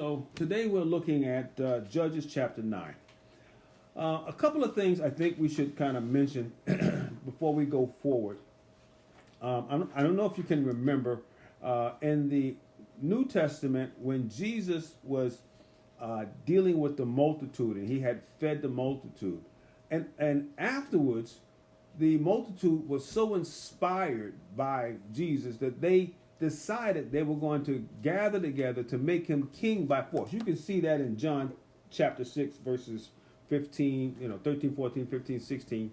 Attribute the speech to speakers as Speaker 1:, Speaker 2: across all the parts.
Speaker 1: So today we're looking at Judges chapter 9. A couple of things I think we should kind of mention before we go forward. I don't know if you can remember in the New Testament when Jesus was dealing with the multitude and he had fed the multitude. And afterwards, the multitude was so inspired by Jesus that they decided they were going to gather together to make him king by force. You can see that in John chapter 6, verses 15, 13, 14, 15, 16.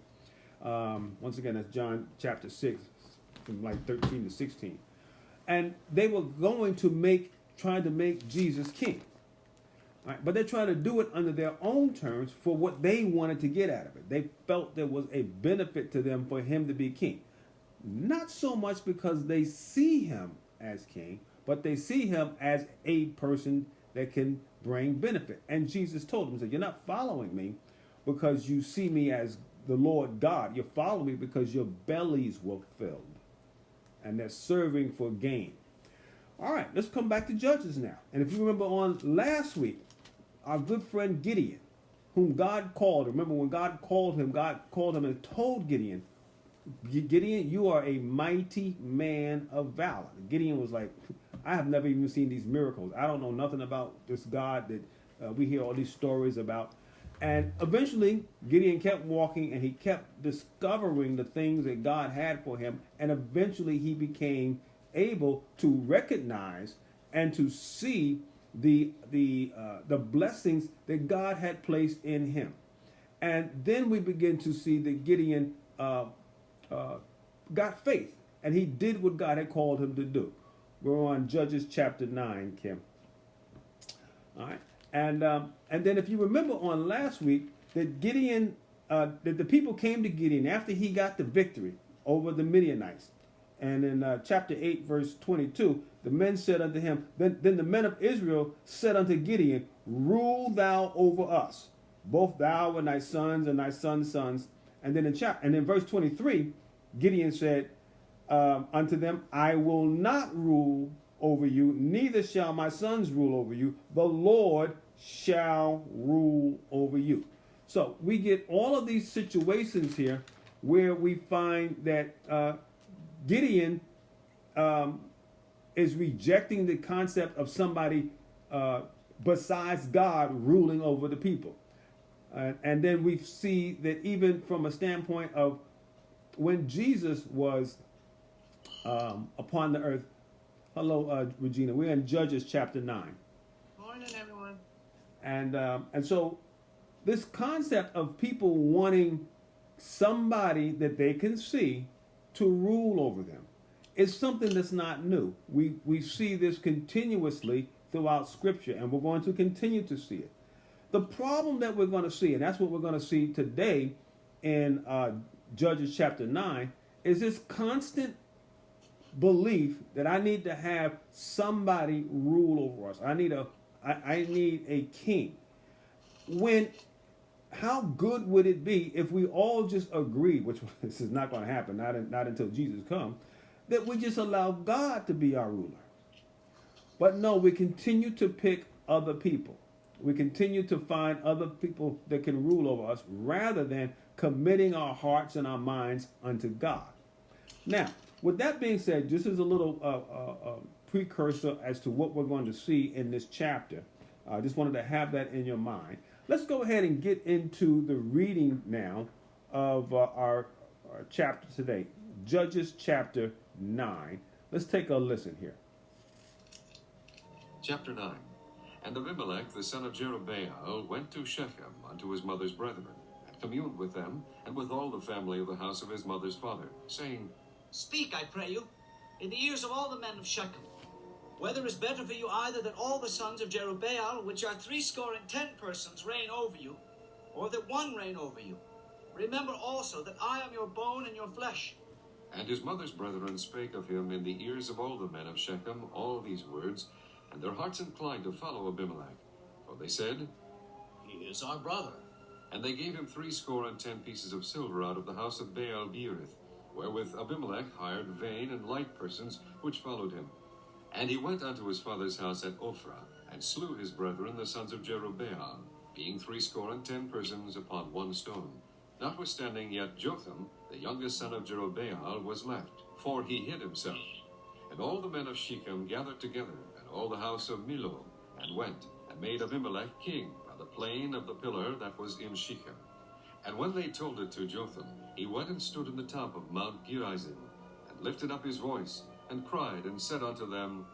Speaker 1: Once again, that's John chapter 6, from like 13 to 16. And they were going to trying to make Jesus king. Right? But they're trying to do it under their own terms for what they wanted to get out of it. They felt there was a benefit to them for him to be king. Not so much because they see him as king, but they see him as a person that can bring benefit. And Jesus told them, he said, you're not following me because you see me as the Lord God. You're following me because your bellies were filled. And they're serving for gain. All right, let's come back to Judges now. And if you remember on last week, our good friend Gideon, whom God called, remember when God called him and told Gideon, Gideon, you are a mighty man of valor. Gideon was like, I have never even seen these miracles. I don't know nothing about this God that we hear all these stories about. And eventually, Gideon kept walking and he kept discovering the things that God had for him. And eventually, he became able to recognize and to see the blessings that God had placed in him. And then we begin to see that Gideon got faith, and he did what God had called him to do. We're on Judges chapter 9, Kim. All right, and then if you remember on last week that Gideon, that the people came to Gideon after he got the victory over the Midianites, and in chapter 8, verse 22, the men said unto him, then the men of Israel said unto Gideon, rule thou over us, both thou and thy sons and thy sons' sons. And then in verse 23, Gideon said unto them, I will not rule over you, neither shall my sons rule over you. The Lord shall rule over you. So we get all of these situations here where we find that Gideon is rejecting the concept of somebody besides God ruling over the people. And then we see that even from a standpoint of when Jesus was upon the earth. Hello, Regina. We're in Judges chapter 9.
Speaker 2: Morning, everyone.
Speaker 1: And so this concept of people wanting somebody that they can see to rule over them is something that's not new. We see this continuously throughout Scripture, and we're going to continue to see it. The problem that we're going to see, and that's what we're going to see today in Judges chapter 9, is this constant belief that I need to have somebody rule over us. I need a king. How good would it be if we all just agreed, which this is not going to happen, not until Jesus comes, that we just allow God to be our ruler. But no, we continue to pick other people. We continue to find other people that can rule over us rather than committing our hearts and our minds unto God. Now, with that being said, this is a little precursor as to what we're going to see in this chapter. I just wanted to have that in your mind. Let's go ahead and get into the reading now of our chapter today, Judges chapter 9. Let's take a listen here.
Speaker 3: Chapter 9. And Abimelech, the son of Jerubbaal, went to Shechem unto his mother's brethren, and communed with them, and with all the family of the house of his mother's father, saying,
Speaker 2: Speak, I pray you, in the ears of all the men of Shechem. Whether is better for you either that all the sons of Jerubbaal, which are 70 persons, reign over you, or that one reign over you? Remember also that I am your bone and your flesh.
Speaker 3: And his mother's brethren spake of him in the ears of all the men of Shechem all these words, and their hearts inclined to follow Abimelech. For they said,
Speaker 2: He is our brother.
Speaker 3: And they gave him 70 pieces of silver out of the house of Baal-Berith, wherewith Abimelech hired vain and light persons which followed him. And he went unto his father's house at Ophrah, and slew his brethren the sons of Jerubbaal, being 70 persons upon one stone. Notwithstanding yet Jotham, the youngest son of Jerubbaal, was left, for he hid himself. And all the men of Shechem gathered together, and all the house of Milo, and went, and made Abimelech king by the plain of the pillar that was in Shechem. And when they told it to Jotham, he went and stood in the top of Mount Gerizim, and lifted up his voice, and cried, and said unto them,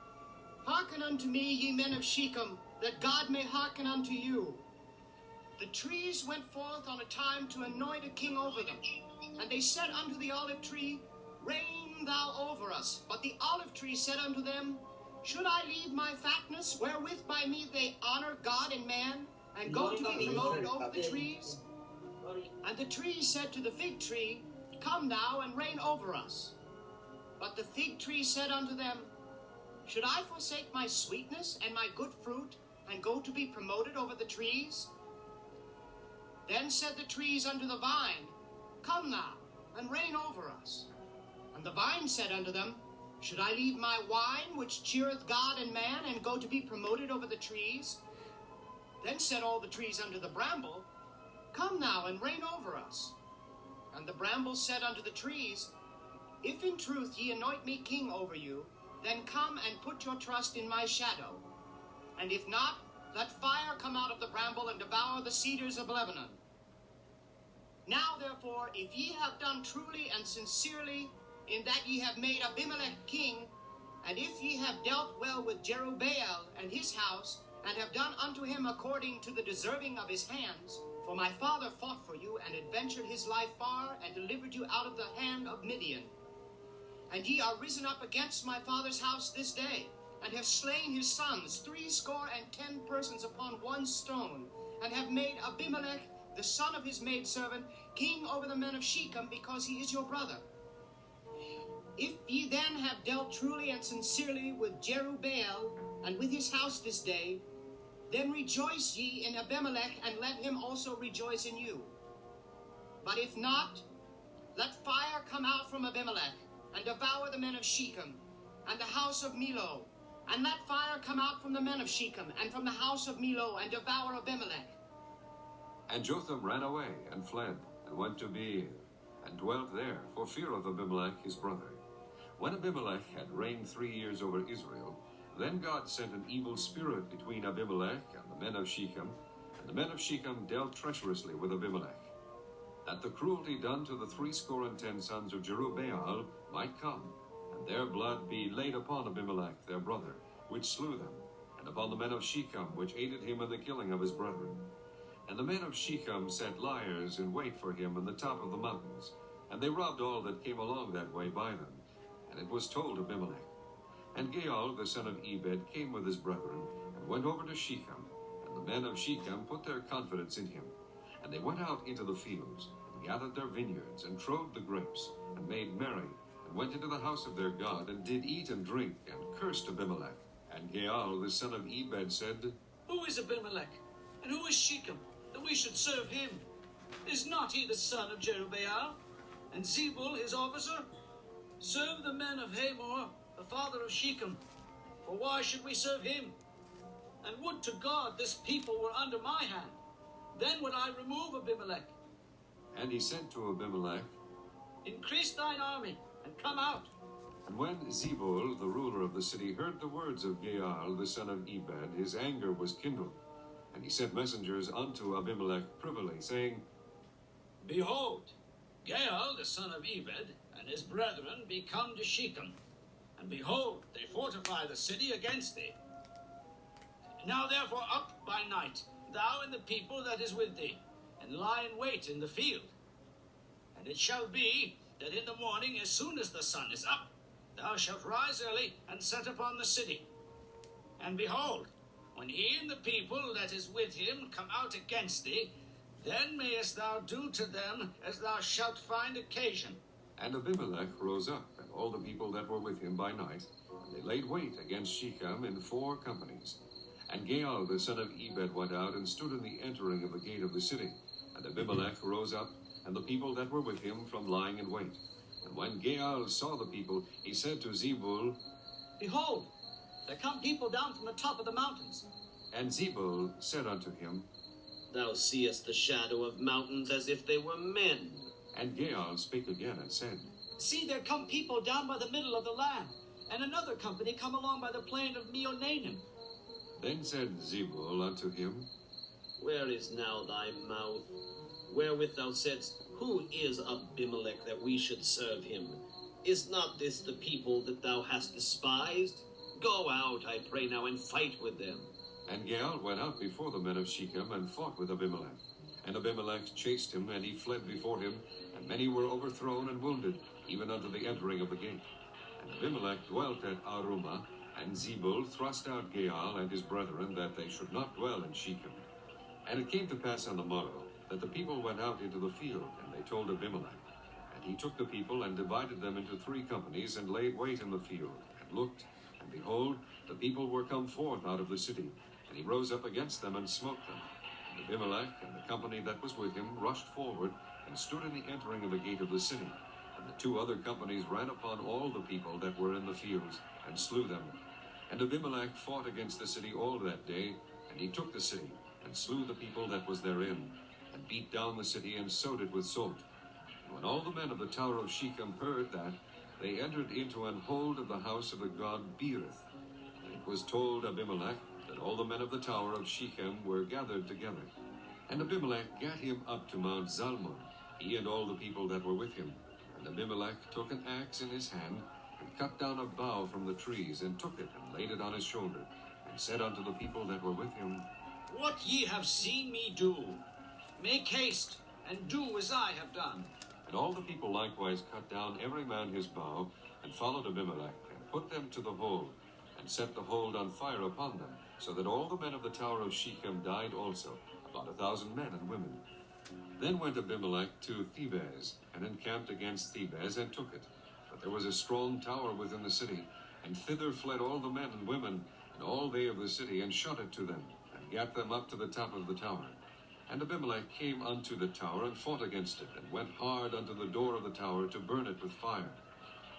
Speaker 4: Hearken unto me, ye men of Shechem, that God may hearken unto you. The trees went forth on a time to anoint a king over them. And they said unto the olive tree, Reign thou over us. But the olive tree said unto them, Should I leave my fatness, wherewith by me they honor God and man, and go to be promoted over the trees? And the tree said to the fig tree, Come thou and reign over us. But the fig tree said unto them, Should I forsake my sweetness and my good fruit, and go to be promoted over the trees? Then said the trees unto the vine, Come thou, and reign over us. And the vine said unto them, Should I leave my wine, which cheereth God and man, and go to be promoted over the trees? Then said all the trees unto the bramble, Come thou, and reign over us. And the bramble said unto the trees, If in truth ye anoint me king over you, then come and put your trust in my shadow. And if not, let fire come out of the bramble and devour the cedars of Lebanon. Now therefore, if ye have done truly and sincerely, in that ye have made Abimelech king, and if ye have dealt well with Jerubbaal and his house, and have done unto him according to the deserving of his hands, for my father fought for you, and adventured his life far, and delivered you out of the hand of Midian. And ye are risen up against my father's house this day, and have slain his sons, 70 persons upon one stone, and have made Abimelech, the son of his maidservant, king over the men of Shechem, because he is your brother. If ye then have dealt truly and sincerely with Jerubbaal, and with his house this day, then rejoice ye in Abimelech, and let him also rejoice in you. But if not, let fire come out from Abimelech, and devour the men of Shechem, and the house of Milo, and let fire come out from the men of Shechem, and from the house of Milo, and devour Abimelech.
Speaker 3: And Jotham ran away, and fled, and went to Beer, and dwelt there, for fear of Abimelech his brother. When Abimelech had reigned 3 years over Israel, then God sent an evil spirit between Abimelech and the men of Shechem, and the men of Shechem dealt treacherously with Abimelech, that the cruelty done to the 70 sons of Jerubbaal might come, and their blood be laid upon Abimelech their brother, which slew them, and upon the men of Shechem, which aided him in the killing of his brethren. And the men of Shechem set liers in wait for him in the top of the mountains, and they robbed all that came along that way by them. And it was told Abimelech. And Gaal the son of Ebed came with his brethren, and went over to Shechem, and the men of Shechem put their confidence in him. And they went out into the fields, and gathered their vineyards, and trode the grapes, and made merry, and went into the house of their God, and did eat and drink, and cursed Abimelech. And Gaal the son of Ebed said,
Speaker 2: Who is Abimelech, and who is Shechem, that we should serve him? Is not he the son of Jerubbaal, and Zebul his officer? Serve the men of Hamor, the father of Shechem, for why should we serve him? And would to God this people were under my hand, then would I remove Abimelech.
Speaker 3: And he said to Abimelech,
Speaker 2: Increase thine army, and come out.
Speaker 3: And when Zebul, the ruler of the city, heard the words of Gaal the son of Ebed, his anger was kindled. And he sent messengers unto Abimelech privily, saying,
Speaker 2: Behold, Gaal the son of Ebed and his brethren be come to Shechem, and behold, they fortify the city against thee. Now therefore up by night, thou and the people that is with thee, and lie in wait in the field. And it shall be that in the morning, as soon as the sun is up, thou shalt rise early and set upon the city. And behold, when he and the people that is with him come out against thee, then mayest thou do to them as thou shalt find occasion.
Speaker 3: And Abimelech rose up, and all the people that were with him by night, and they laid wait against Shechem in 4 companies. And Gaal the son of Ebed went out, and stood in the entering of the gate of the city. And Abimelech rose up, and the people that were with him from lying in wait. And when Gaal saw the people, he said to Zebul,
Speaker 2: Behold, there come people down from the top of the mountains,
Speaker 3: And Zebul said unto him,
Speaker 5: Thou seest the shadow of mountains as if they were men.
Speaker 3: and Gaal spake again and said,
Speaker 2: See, there come people down by the middle of the land, and another company come along by the plain of Meonanim.
Speaker 3: Then said Zebul unto him,
Speaker 5: Where is now thy mouth, wherewith thou saidst, Who is Abimelech that we should serve him? Is not this the people that thou hast despised? Go out, I pray now, and fight with them.
Speaker 3: And Gaal went out before the men of Shechem and fought with Abimelech. And Abimelech chased him, and he fled before him, and many were overthrown and wounded, even unto the entering of the gate. And Abimelech dwelt at Arumah, and Zebul thrust out Gaal and his brethren, that they should not dwell in Shechem. And it came to pass on the morrow, that the people went out into the field, and they told Abimelech. And he took the people, and divided them into 3 companies, and laid wait in the field, and looked, and behold, the people were come forth out of the city. And he rose up against them, and smote them. And Abimelech and the company that was with him rushed forward, and stood in the entering of the gate of the city. And the 2 other companies ran upon all the people that were in the fields, and slew them. And Abimelech fought against the city all that day, and he took the city, and slew the people that was therein, and beat down the city, and sowed it with salt. And when all the men of the tower of Shechem heard that, they entered into an hold of the house of the god Beerith. And it was told Abimelech that all the men of the tower of Shechem were gathered together. And Abimelech gat him up to Mount Zalmon, he and all the people that were with him. And Abimelech took an axe in his hand, and cut down a bough from the trees, and took it, and laid it on his shoulder, and said unto the people that were with him,
Speaker 2: What ye have seen me do, make haste, and do as I have done.
Speaker 3: And all the people likewise cut down every man his bough, and followed Abimelech, and put them to the hold, and set the hold on fire upon them, so that all the men of the tower of Shechem died also, about 1,000 men and women. Then went Abimelech to Thebez, and encamped against Thebez, and took it. But there was a strong tower within the city, and thither fled all the men and women, and all they of the city, and shut it to them, and gat them up to the top of the tower. And Abimelech came unto the tower, and fought against it, and went hard unto the door of the tower to burn it with fire.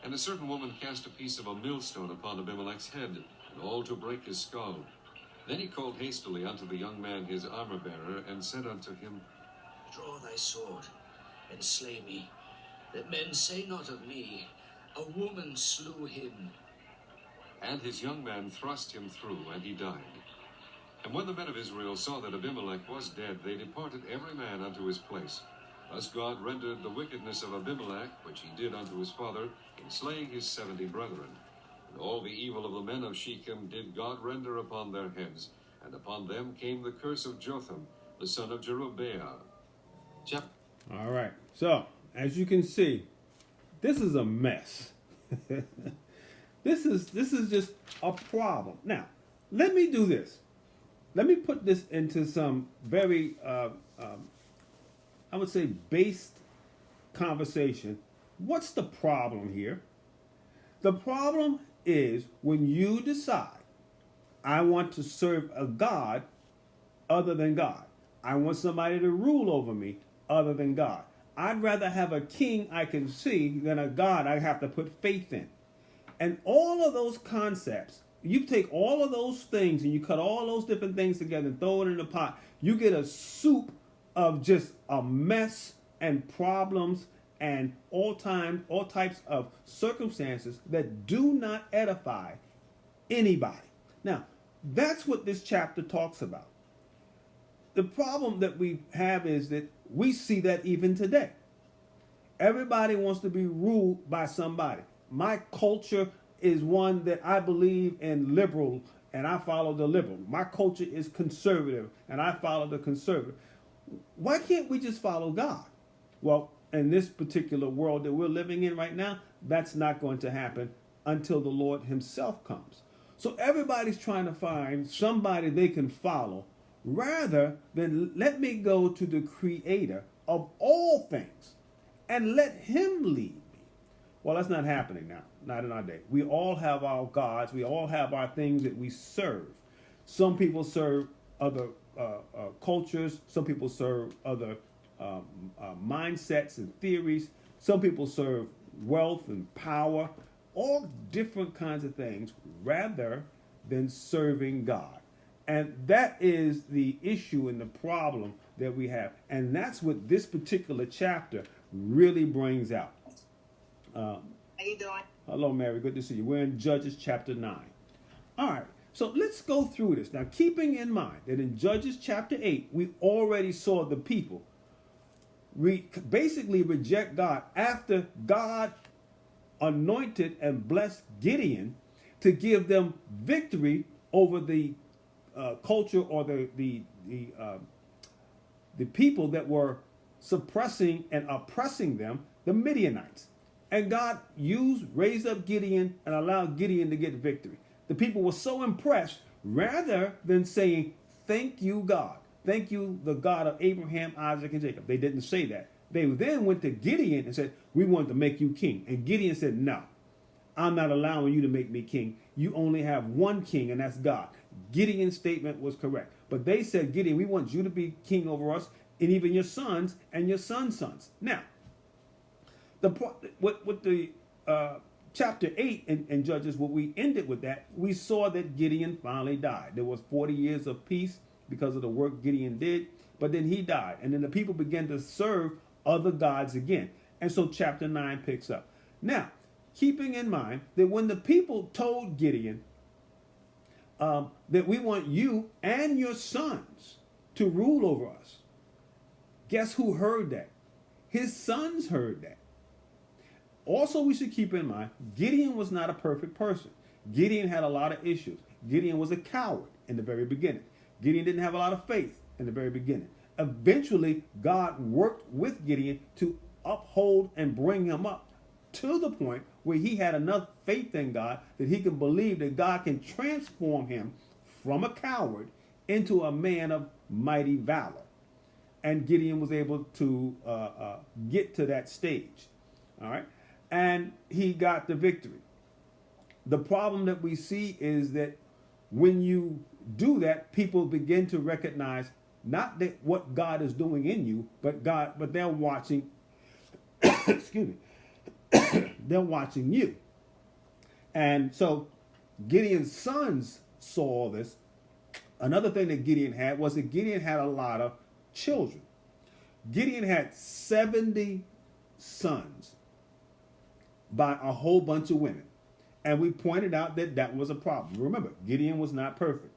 Speaker 3: And a certain woman cast a piece of a millstone upon Abimelech's head, and all to break his skull. Then he called hastily unto the young man his armor-bearer, and said unto him,
Speaker 2: Draw thy sword, and slay me, that men say not of me, A woman slew him.
Speaker 3: And his young man thrust him through, and he died. And when the men of Israel saw that Abimelech was dead, they departed every man unto his place. Thus God rendered the wickedness of Abimelech, which he did unto his father, in slaying his 70 brethren. And all the evil of the men of Shechem did God render upon their heads, and upon them came the curse of Jotham, the son of Jerubbaal.
Speaker 1: All right. So, as you can see, this is a mess. This is just a problem. Now, let me do this. Let me put this into some very, I would say, based conversation. What's the problem here? The problem is when you decide, I want to serve a God other than God. I want somebody to rule over me other than God. I'd rather have a king I can see than a God I have to put faith in. And all of those concepts, you take all of those things and you cut all those different things together and throw it in a pot, you get a soup of just a mess and problems and all types of circumstances that do not edify anybody. Now, that's what this chapter talks about. The problem that we have is that we see that even today. Everybody wants to be ruled by somebody. My culture is one that I believe in liberal, and I follow the liberal. My culture is conservative, and I follow the conservative. Why can't we just follow God? Well, in this particular world that we're living in right now, that's not going to happen until the Lord himself comes. So everybody's trying to find somebody they can follow rather than let me go to the creator of all things and let him lead me. Well, that's not happening now, not in our day. We all have our gods. We all have our things that we serve. Some people serve other cultures. Some people serve other mindsets and theories. Some people serve wealth and power, all different kinds of things rather than serving God. And that is the issue and the problem that we have. And that's what this particular chapter really brings out.
Speaker 6: How you doing?
Speaker 1: Hello, Mary. Good to see you. We're in Judges chapter 9. All right. So let's go through this. Now, keeping in mind that in Judges chapter 8, we already saw the people basically reject God after God anointed and blessed Gideon to give them victory over the culture or the people that were suppressing and oppressing them, the Midianites. And God raised up Gideon and allowed Gideon to get victory. The people were so impressed, rather than saying, thank you, God. Thank you, the God of Abraham, Isaac, and Jacob. They didn't say that. They then went to Gideon and said, we want to make you king. And Gideon said, no, I'm not allowing you to make me king. You only have one king, and that's God. Gideon's statement was correct. But they said, Gideon, we want you to be king over us, and even your sons and your sons' sons. Now, with the chapter 8 in Judges, what we ended with that, we saw that Gideon finally died. There was 40 years of peace because of the work Gideon did, but then he died. And then the people began to serve other gods again. And so chapter 9 picks up. Now, keeping in mind that when the people told Gideon that we want you and your sons to rule over us, guess who heard that? His sons heard that. Also, we should keep in mind, Gideon was not a perfect person. Gideon had a lot of issues. Gideon was a coward in the very beginning. Gideon didn't have a lot of faith in the very beginning. Eventually, God worked with Gideon to uphold and bring him up to the point where he had enough faith in God that he can believe that God can transform him from a coward into a man of mighty valor. And Gideon was able to get to that stage. All right. And he got the victory. The problem that we see is that when you do that, people begin to recognize not that what God is doing in you, but they're watching, excuse me, they're watching you. And so Gideon's sons saw all this. Another thing that Gideon had was that Gideon had a lot of children. Gideon had 70 sons by a whole bunch of women. And we pointed out that that was a problem. Remember, Gideon was not perfect.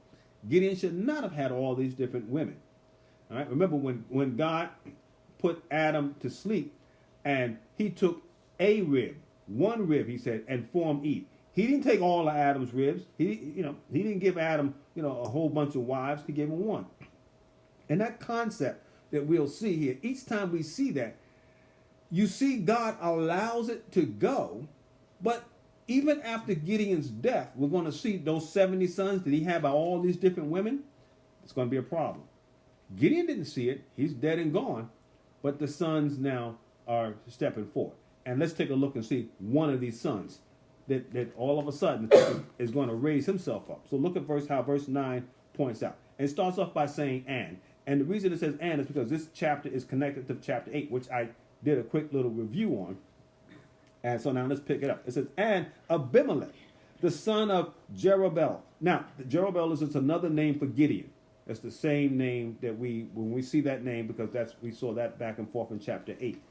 Speaker 1: Gideon should not have had all these different women. All right. Remember when God put Adam to sleep and he took a rib, one rib, he said, and formed Eve. He didn't take all of Adam's ribs. He didn't give Adam, a whole bunch of wives. He gave him one. And that concept that we'll see here, each time we see that, you see God allows it to go, but even after Gideon's death, we're going to see those 70 sons that he had by all these different women. It's going to be a problem. Gideon didn't see it. He's dead and gone, but the sons now are stepping forward. And let's take a look and see one of these sons that all of a sudden is going to raise himself up. So look at how verse 9 points out. And it starts off by saying and. And the reason it says and is because this chapter is connected to chapter 8, which I did a quick little review on. And so now let's pick it up. It says, and Abimelech, the son of Jerubbaal. Now, Jerubbaal is just another name for Gideon. That's the same name that when we see that name, because we saw that back and forth in chapter 8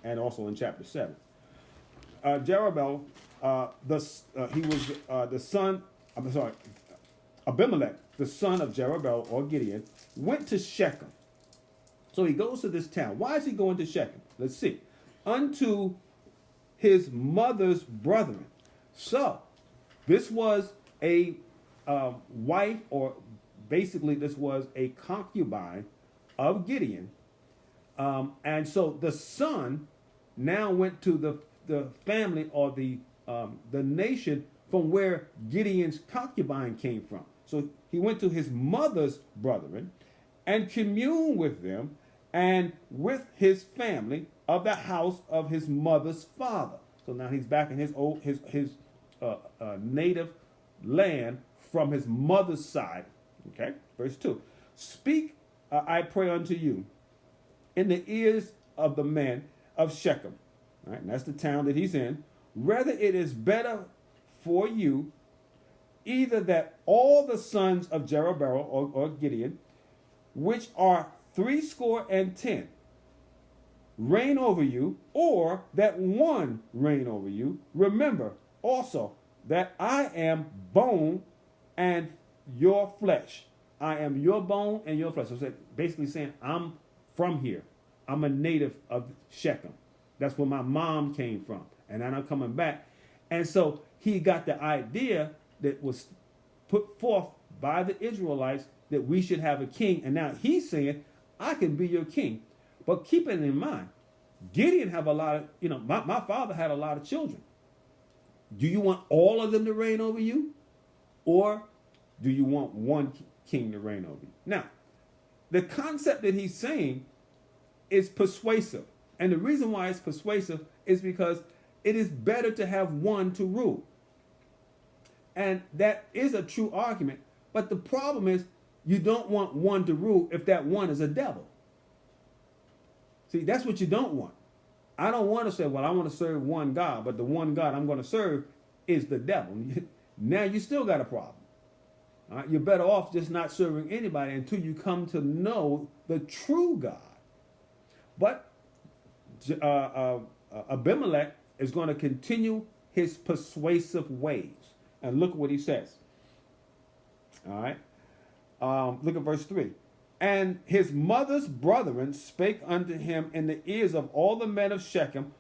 Speaker 1: and also in chapter 7. Jerubbaal, he was the son, Abimelech, the son of Jerubbaal or Gideon, went to Shechem. So he goes to this town. Why is he going to Shechem? Let's see. Unto his mother's brethren. So this was a wife, or basically this was a concubine of Gideon. And so the son now went to the family or the nation from where Gideon's concubine came from. So he went to his mother's brethren and communed with them and with his family of the house of his mother's father. So now he's back in his native land from his mother's side. Okay, verse 2. Speak, I pray unto you, in the ears of the men of Shechem. All right, and that's the town that he's in. Whether it is better for you either that all the sons of Jerubbaal or Gideon, which are 70, reign over you, or that one reign over you. Remember also that I am bone and your flesh. I am your bone and your flesh. So basically saying, I'm from here. I'm a native of Shechem. That's where my mom came from. And then I'm coming back. And so he got the idea that was put forth by the Israelites that we should have a king. And now he's saying, I can be your king. But keep it in mind, Gideon have a lot of, my father had a lot of children. Do you want all of them to reign over you? Or do you want one king to reign over you? Now, the concept that he's saying is persuasive. And the reason why it's persuasive is because it is better to have one to rule. And that is a true argument. But the problem is you don't want one to rule if that one is a devil. See, that's what you don't want. I don't want to say, well, I want to serve one God, but the one God I'm going to serve is the devil. Now you still got a problem. All right? You're better off just not serving anybody until you come to know the true God. But Abimelech is going to continue his persuasive ways. And look at what he says. All right. Look at verse 3. And his mother's brethren spake unto him in the ears of all the men of Shechem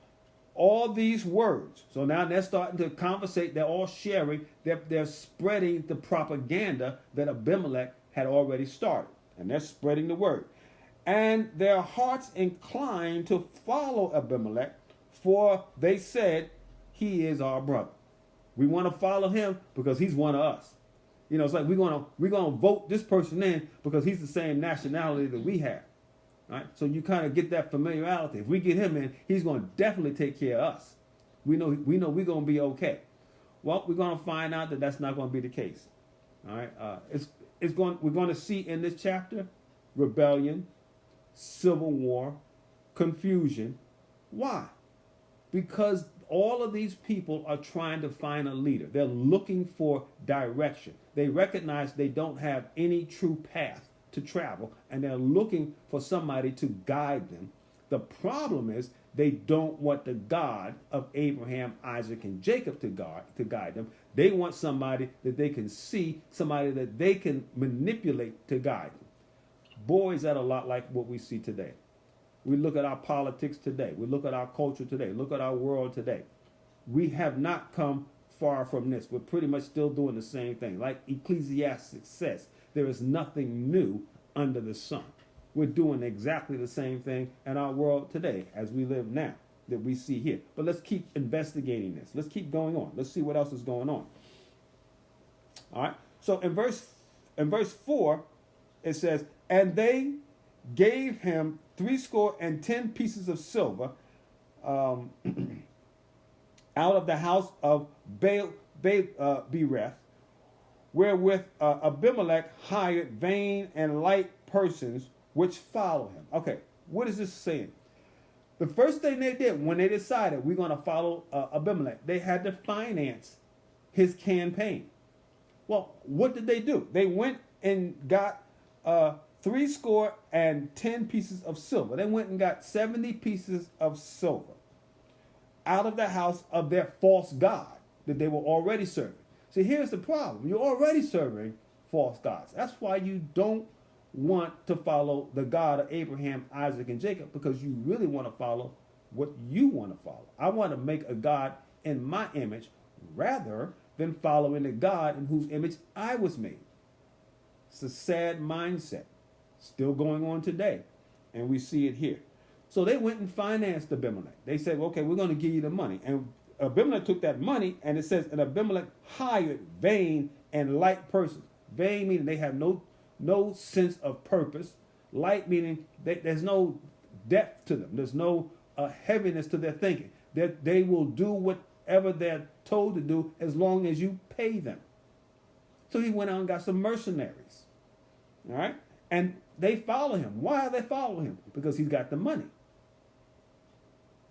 Speaker 1: all these words. So now they're starting to conversate. They're all sharing. They're spreading the propaganda that Abimelech had already started. And they're spreading the word. And their hearts inclined to follow Abimelech, for they said, he is our brother. We want to follow him because he's one of us. It's like we're gonna vote this person in because he's the same nationality that we have. Right? So you kind of get that familiarity. If we get him in, he's going to definitely take care of us. We know we're going to be okay. Well, we're going to find out that that's not going to be the case. All right. We're going to see in this chapter rebellion, civil war, confusion. Why? Because all of these people are trying to find a leader. They're looking for direction. They recognize they don't have any true path to travel, and they're looking for somebody to guide them. The problem is they don't want the God of Abraham, Isaac, and Jacob to guide them. They want somebody that they can see, somebody that they can manipulate to guide them. Boy, is that a lot like what we see today. We look at our politics today. We look at our culture today. Look at our world today. We have not come far from this. We're pretty much still doing the same thing. Like Ecclesiastes says, there is nothing new under the sun. We're doing exactly the same thing in our world today as we live now that we see here. But let's keep investigating this. Let's keep going on. Let's see what else is going on. All right. So in verse 4, it says, and they gave him 70 pieces of silver out of the house of Bereth, wherewith Abimelech hired vain and light persons which follow him. Okay, what is this saying? The first thing they did when they decided we're going to follow Abimelech, they had to finance his campaign. Well, what did they do? They went and got 70 pieces of silver. They went and got 70 pieces of silver out of the house of their false god that they were already serving. See, here's the problem. You're already serving false gods. That's why you don't want to follow the God of Abraham, Isaac, and Jacob, because you really want to follow what you want to follow. I want to make a God in my image rather than following the God in whose image I was made. It's a sad mindset. Still going on today. And we see it here. So they went and financed Abimelech. They said, okay, we're going to give you the money. And Abimelech took that money, and it says, and Abimelech hired vain and light persons. Vain meaning they have no sense of purpose. Light meaning there's no depth to them. There's no heaviness to their thinking. They will do whatever they're told to do as long as you pay them. So he went out and got some mercenaries. All right? And they follow him. Why are they following him? Because he's got the money.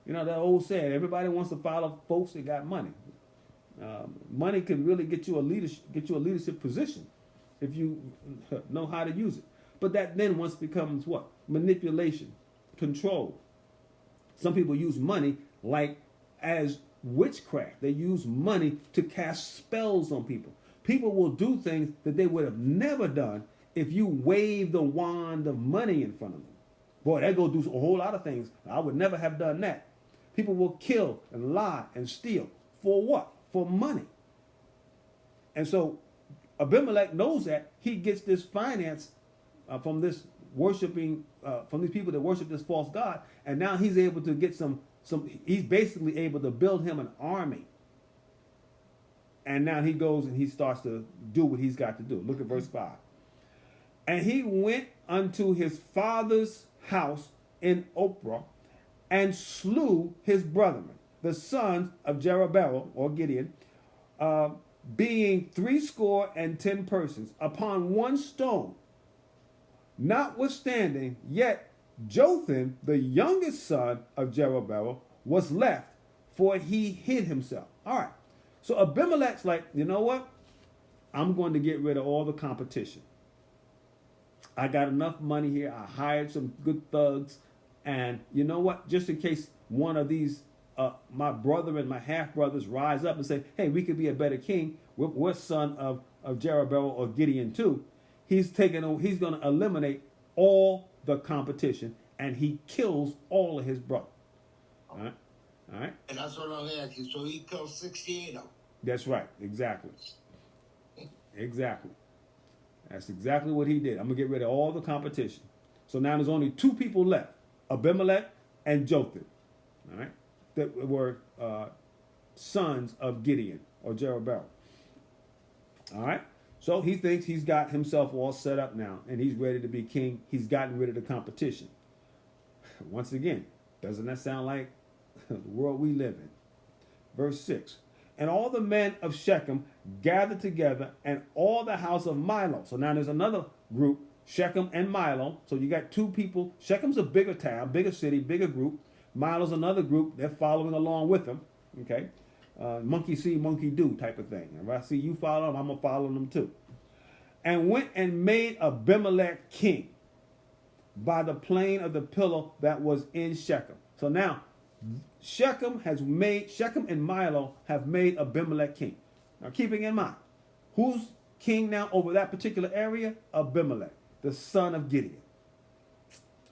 Speaker 1: You know, that old saying, everybody wants to follow folks that got money. Money can really get you a leadership position if you know how to use it. But that then once becomes what? Manipulation, control. Some people use money like as witchcraft. They use money to cast spells on people. People will do things that they would have never done if you wave the wand of money in front of them. Boy, that go do a whole lot of things. I would never have done that. People will kill and lie and steal. For what? For money. And so Abimelech knows that. He gets this finance from this worshiping, from these people that worship this false god. And now he's able to get he's basically able to build him an army. And now he goes and he starts to do what he's got to do. Look at verse 5. And he went unto his father's house in Ophrah and slew his brethren, the sons of Jerubbaal, or Gideon, being 70 persons, upon one stone. Notwithstanding, yet Jotham, the youngest son of Jerubbaal, was left, for he hid himself. All right. So Abimelech's like, you know what? I'm going to get rid of all the competition. I got enough money here. I hired some good thugs. And you know what? Just in case one of these, my brother and my half-brothers rise up and say, hey, we could be a better king. We're son of Jerubbaal or Gideon too. He's going to eliminate all the competition, and he kills all of his brothers. All right? All right?
Speaker 7: And that's what I'm asking. So he killed 68 of them.
Speaker 1: That's right. Exactly. Exactly. That's exactly what he did. I'm going to get rid of all the competition. So now there's only two people left, Abimelech and Jotham, all right, that were sons of Gideon or Jerubbaal. All right. So he thinks he's got himself all set up now, and he's ready to be king. He's gotten rid of the competition. Once again, doesn't that sound like the world we live in? Verse 6. And all the men of Shechem gathered together, and all the house of Milo. So now there's another group, Shechem and Milo. So you got two people. Shechem's a bigger town, bigger city, bigger group. Milo's another group. They're following along with them. Okay? Monkey see, monkey do type of thing. If I see you follow them, I'm going to follow them too. And went and made Abimelech king by the plain of the pillar that was in Shechem. So now, Shechem and Milo have made Abimelech king. Now keeping in mind, who's king now over that particular area? Abimelech, the son of Gideon.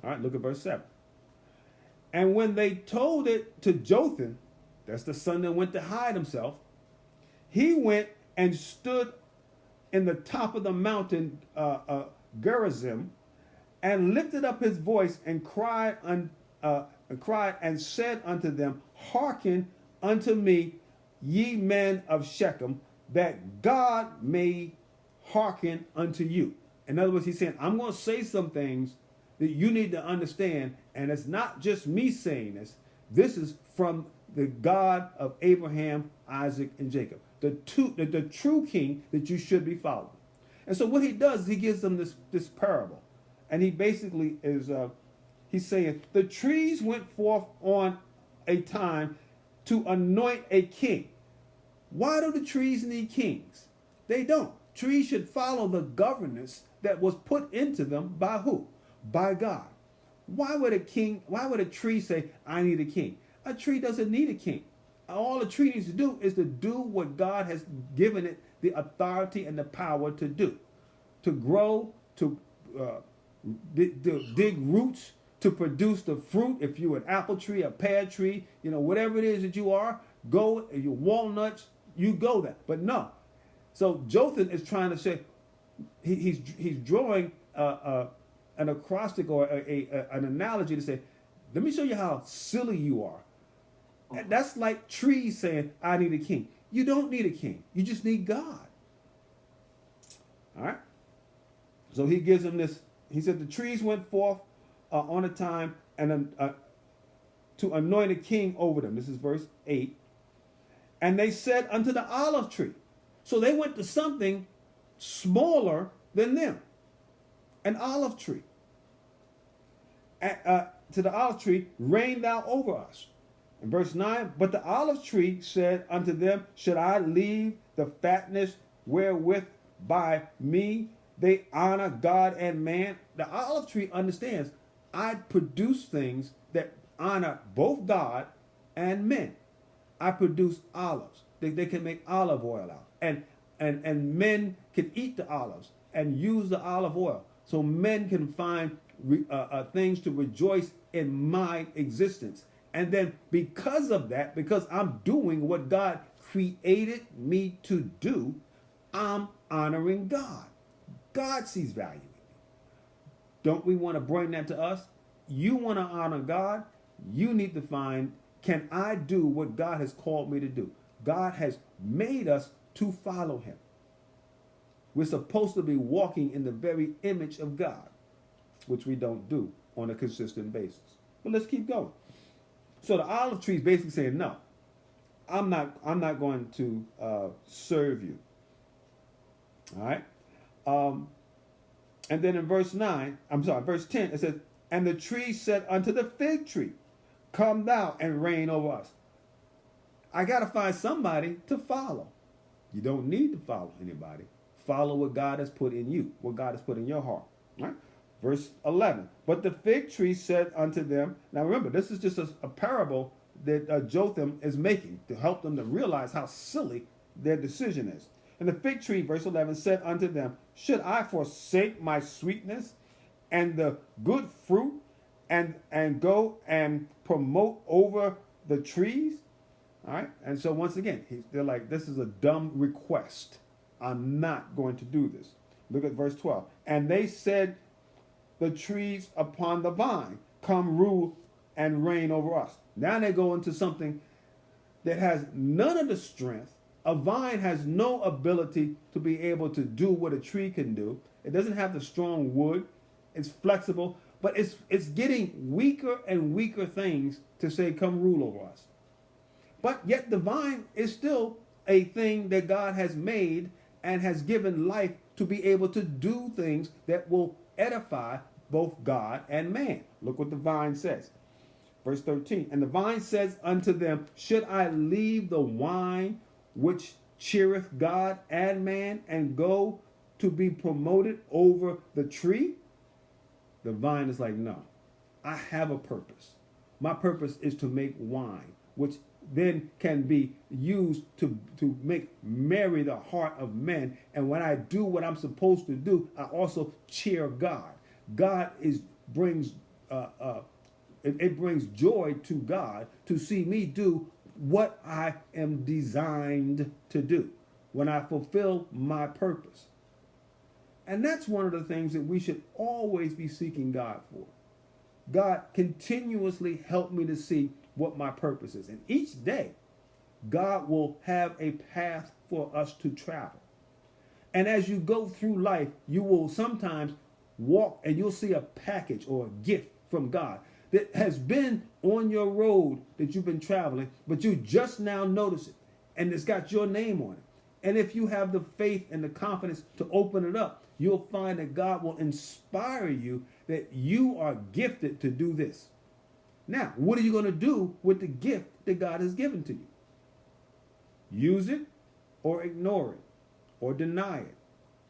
Speaker 1: All right, look at verse 7. And when they told it to Jotham, that's the son that went to hide himself, he went and stood in the top of the mountain Gerizim, and lifted up his voice and cried and said unto them, hearken unto me, ye men of Shechem, that God may hearken unto you. In other words, he's saying, I'm going to say some things that you need to understand, and it's not just me saying this. This is from the God of Abraham, Isaac, and Jacob, the true king that you should be following. And so what he does is he gives them this parable. And he basically is, he's saying, the trees went forth on a time to anoint a king. Why do the trees need kings? They don't. Trees should follow the governance that was put into them by who? By God. Why would a tree say, I need a king? A tree doesn't need a king. All a tree needs to do is to do what God has given it the authority and the power to do. To grow, to dig roots, to produce the fruit. If you're an apple tree, a pear tree, whatever it is that you are, go, your walnuts, you go there. But no. So Jotham is trying to say, he's drawing an acrostic or an analogy to say, let me show you how silly you are. That's like trees saying, I need a king. You don't need a king. You just need God. All right? So he gives him this. He said the trees went forth on a time and to anoint a king over them. This is verse 8. And they said unto the olive tree. So they went to something smaller than them. An olive tree. To the olive tree, reign thou over us. In verse 9, but the olive tree said unto them, should I leave the fatness wherewith by me they honor God and man? The olive tree understands I produce things that honor both God and men. I produce olives. They can make olive oil out. And men can eat the olives and use the olive oil. So men can find things to rejoice in my existence. And then because of that, because I'm doing what God created me to do, I'm honoring God. God sees value in me. Don't we want to bring that to us? You want to honor God? You need to find, can I do what God has called me to do? God has made us to follow him. We're supposed to be walking in the very image of God, which we don't do on a consistent basis. But let's keep going. So the olive tree is basically saying, no, I'm not going to serve you. All right. And then in verse 10, it says, and the tree said unto the fig tree, come thou and reign over us. I got to find somebody to follow. You don't need to follow anybody. Follow what God has put in you, what God has put in your heart. All right? Verse 11, but the fig tree said unto them, now remember, this is just a parable that Jotham is making to help them to realize how silly their decision is. And the fig tree, verse 11, said unto them, should I forsake my sweetness and the good fruit and go and promote over the trees? All right. And so once again, they're like, this is a dumb request. I'm not going to do this. Look at verse 12. And they said, the trees upon the vine, come rule and reign over us. Now they go into something that has none of the strength. A vine has no ability to be able to do what a tree can do. It doesn't have the strong wood. It's flexible, but it's getting weaker and weaker things to say, come rule over us. But yet the vine is still a thing that God has made and has given life to be able to do things that will edify both God and man. Look what the vine says. Verse 13, and the vine says unto them, should I leave the wine which cheereth God and man and go to be promoted over the tree? The vine is like, no, I have a purpose. My purpose is to make wine, which then can be used to make merry the heart of men. And when I do what I'm supposed to do, I also cheer God. God brings joy to God to see me do what I am designed to do when I fulfill my purpose. And that's one of the things that we should always be seeking God for. God, continuously help me to see what my purpose is. And each day, God will have a path for us to travel. And as you go through life, you will sometimes walk and you'll see a package or a gift from God that has been on your road that you've been traveling, but you just now notice it. And it's got your name on it. And if you have the faith and the confidence to open it up, you'll find that God will inspire you that you are gifted to do this. Now, what are you going to do with the gift that God has given to you? Use it or ignore it or deny it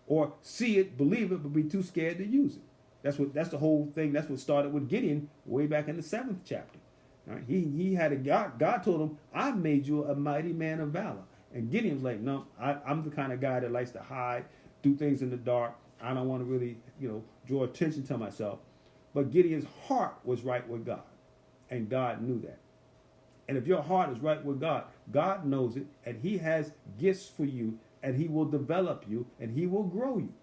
Speaker 1: or see it, believe it, but be too scared to use it. That's the whole thing. That's what started with Gideon way back in the 7th chapter. All right? He had a God told him, I made you a mighty man of valor. And Gideon's like, no, I'm the kind of guy that likes to hide, do things in the dark. I don't want to really, draw attention to myself. But Gideon's heart was right with God. And God knew that. And if your heart is right with God, God knows it. And he has gifts for you. And he will develop you. And he will grow you.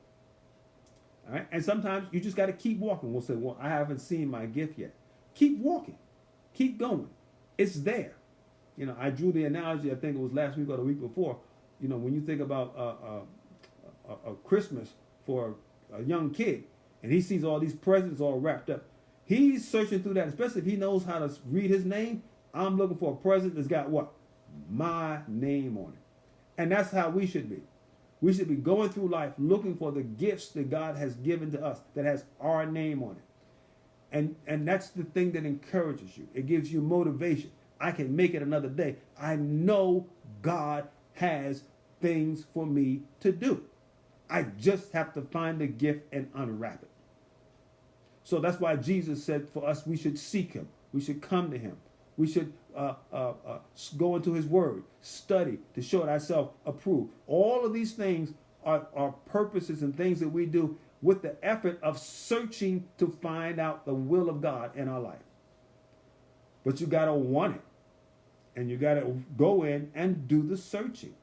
Speaker 1: All right? And sometimes you just got to keep walking. We'll say, well, I haven't seen my gift yet. Keep walking. Keep going. It's there. I drew the analogy, I think it was last week or the week before. When you think about a Christmas for a young kid, and he sees all these presents all wrapped up, he's searching through that, especially if he knows how to read his name. I'm looking for a present that's got what? My name on it. And that's how we should be. We should be going through life looking for the gifts that God has given to us that has our name on it. And that's the thing that encourages you. It gives you motivation. I can make it another day. I know God has things for me to do. I just have to find the gift and unwrap it. So that's why Jesus said for us, we should seek him. We should come to him. We should go into his word, study to show thyself approved. All of these things are purposes and things that we do with the effort of searching to find out the will of God in our life. But you got to want it. And you got to go in and do the searching.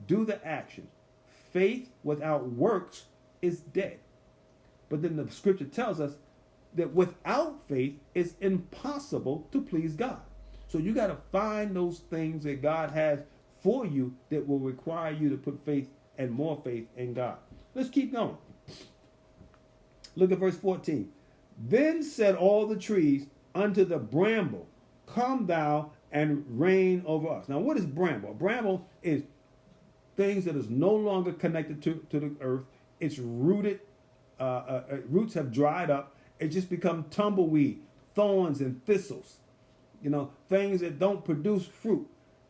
Speaker 1: Do the action. Faith without works is dead. But then the scripture tells us that without faith, it's impossible to please God. So you got to find those things that God has for you that will require you to put faith and more faith in God. Let's keep going. Look at verse 14. Then said all the trees unto the bramble, come thou and reign over us. Now, what is bramble? Bramble is things that is no longer connected to the earth. It's rooted. Roots have dried up. It just become tumbleweed, thorns and thistles. You know, things that don't produce fruit.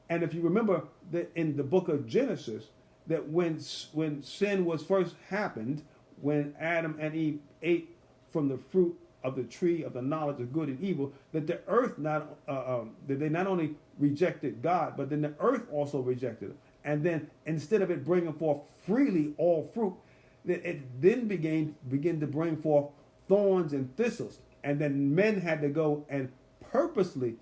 Speaker 1: And if you remember that in the book of Genesis, that when sin was first happened, when Adam and Eve ate from the fruit of the tree of the knowledge of good and evil, that the earth that they not only rejected God, but then the earth also rejected him. And then instead of it bringing forth freely all fruit, it then began to bring forth thorns and thistles. And then men had to go and purposely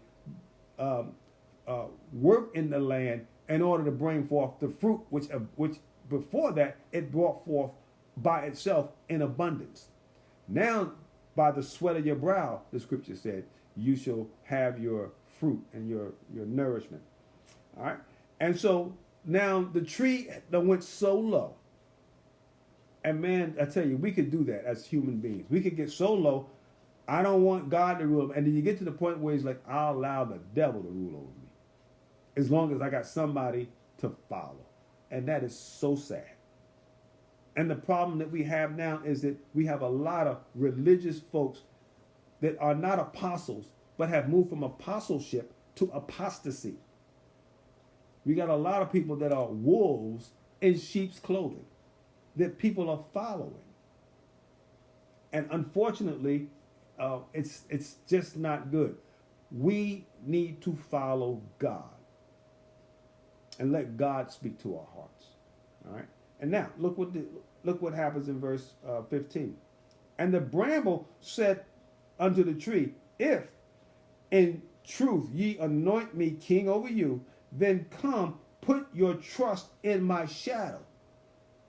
Speaker 1: work in the land in order to bring forth the fruit, which before that it brought forth by itself in abundance. Now, by the sweat of your brow, the scripture said, you shall have your fruit and your nourishment. All right. And so now the tree that went so low. And man, I tell you, we could do that as human beings. We could get so low. I don't want God to rule. And then you get to the point where he's like, I'll allow the devil to rule over me, as long as I got somebody to follow. And that is so sad. And the problem that we have now is that we have a lot of religious folks that are not apostles, but have moved from apostleship to apostasy. We got a lot of people that are wolves in sheep's clothing that people are following. And unfortunately, it's just not good. We need to follow God and let God speak to our hearts. All right. And now look what happens in verse 15. And the bramble said unto the tree, if in truth ye anoint me king over you, then come put your trust in my shadow.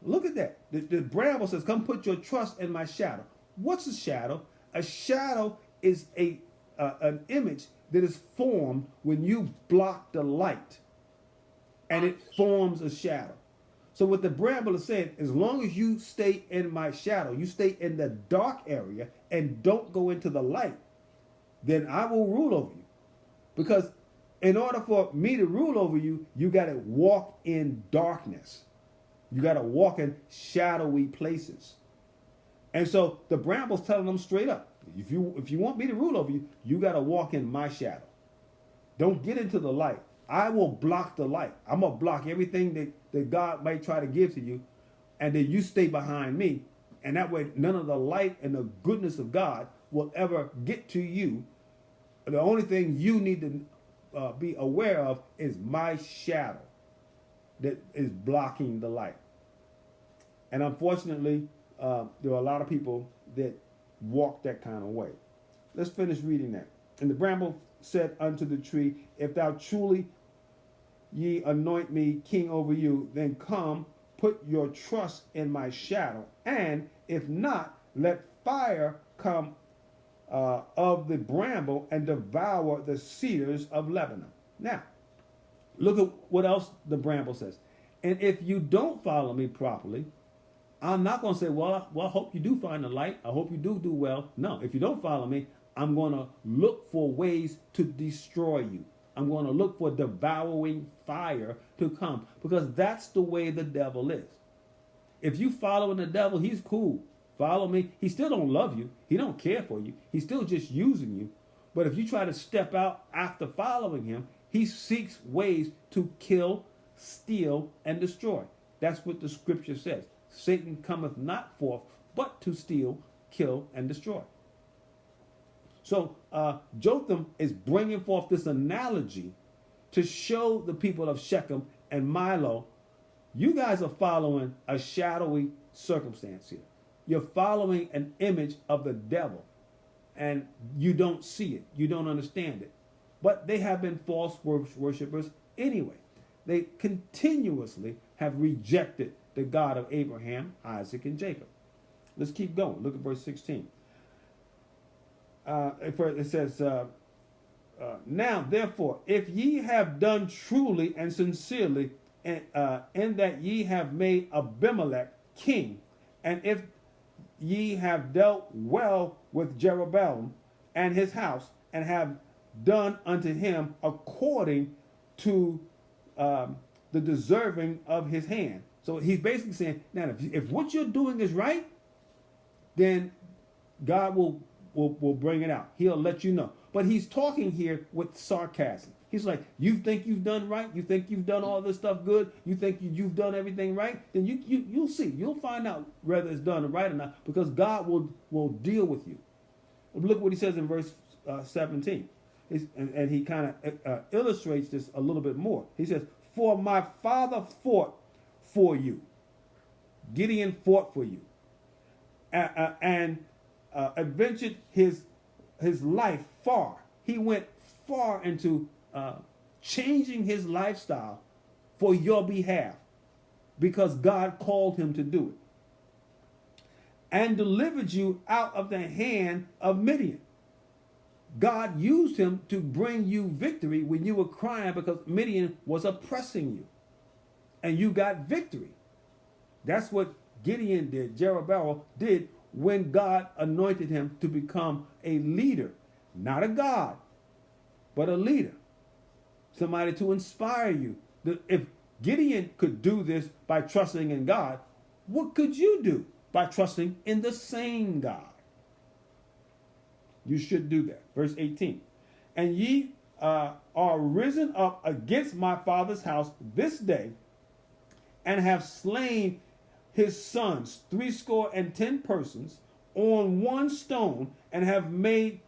Speaker 1: Look at that. The bramble says, come put your trust in my shadow. What's a shadow? A shadow is an image that is formed when you block the light, and it forms a shadow. So what the bramble is saying, as long as you stay in my shadow, you stay in the dark area and don't go into the light, then I will rule over you. Because in order for me to rule over you, you got to walk in darkness. You got to walk in shadowy places. And so the bramble's telling them straight up, if you want me to rule over you, you got to walk in my shadow. Don't get into the light. I will block the light. I'm going to block everything that God might try to give to you. And then you stay behind me. And that way, none of the light and the goodness of God will ever get to you. The only thing you need to be aware of is my shadow that is blocking the light. And unfortunately, there are a lot of people that walk that kind of way. Let's finish reading that. And the bramble said unto the tree, if thou truly ye anoint me king over you, then come, put your trust in my shadow. And if not, let fire come of the bramble and devour the cedars of Lebanon. Now, look at what else the bramble says. And if you don't follow me properly, I'm not going to say, well, I hope you do find the light. I hope you do well. No, if you don't follow me, I'm going to look for ways to destroy you. I'm going to look for devouring fire to come, because that's the way the devil is. If you following the devil, he's cool. Follow me. He still don't love you. He don't care for you. He's still just using you. But if you try to step out after following him, he seeks ways to kill, steal, and destroy. That's what the scripture says. Satan cometh not forth, but to steal, kill, and destroy. So Jotham is bringing forth this analogy to show the people of Shechem and Milo, you guys are following a shadowy circumstance here. You're following an image of the devil, and you don't see it. You don't understand it. But they have been false worshipers anyway. They continuously have rejected the God of Abraham, Isaac, and Jacob. Let's keep going. Look at verse 16. It says, now, therefore, if ye have done truly and sincerely, in that ye have made Abimelech king, and if ye have dealt well with Jeroboam and his house, and have done unto him according to the deserving of his hand. So he's basically saying, now, if what you're doing is right, then God will bring it out. He'll let you know. But he's talking here with sarcasm. He's like, you think you've done right? You think you've done all this stuff good? You think you've done everything right? Then you'll see. You'll find out whether it's done right or not, because God will deal with you. Look what he says in verse 17. And he kind of illustrates this a little bit more. He says, for my father fought for you. Gideon fought for you. And adventured his life far. He went far into changing his lifestyle for your behalf, because God called him to do it, and delivered you out of the hand of Midian. God used him to bring you victory when you were crying because Midian was oppressing you, and you got victory. That's what Gideon did, Jeroboam did, when God anointed him to become a leader. Not a God, but a leader. Somebody to inspire you. If Gideon could do this by trusting in God, what could you do by trusting in the same God? You should do that. Verse 18. And ye are risen up against my father's house this day, and have slain his sons 70 persons on one stone, and have made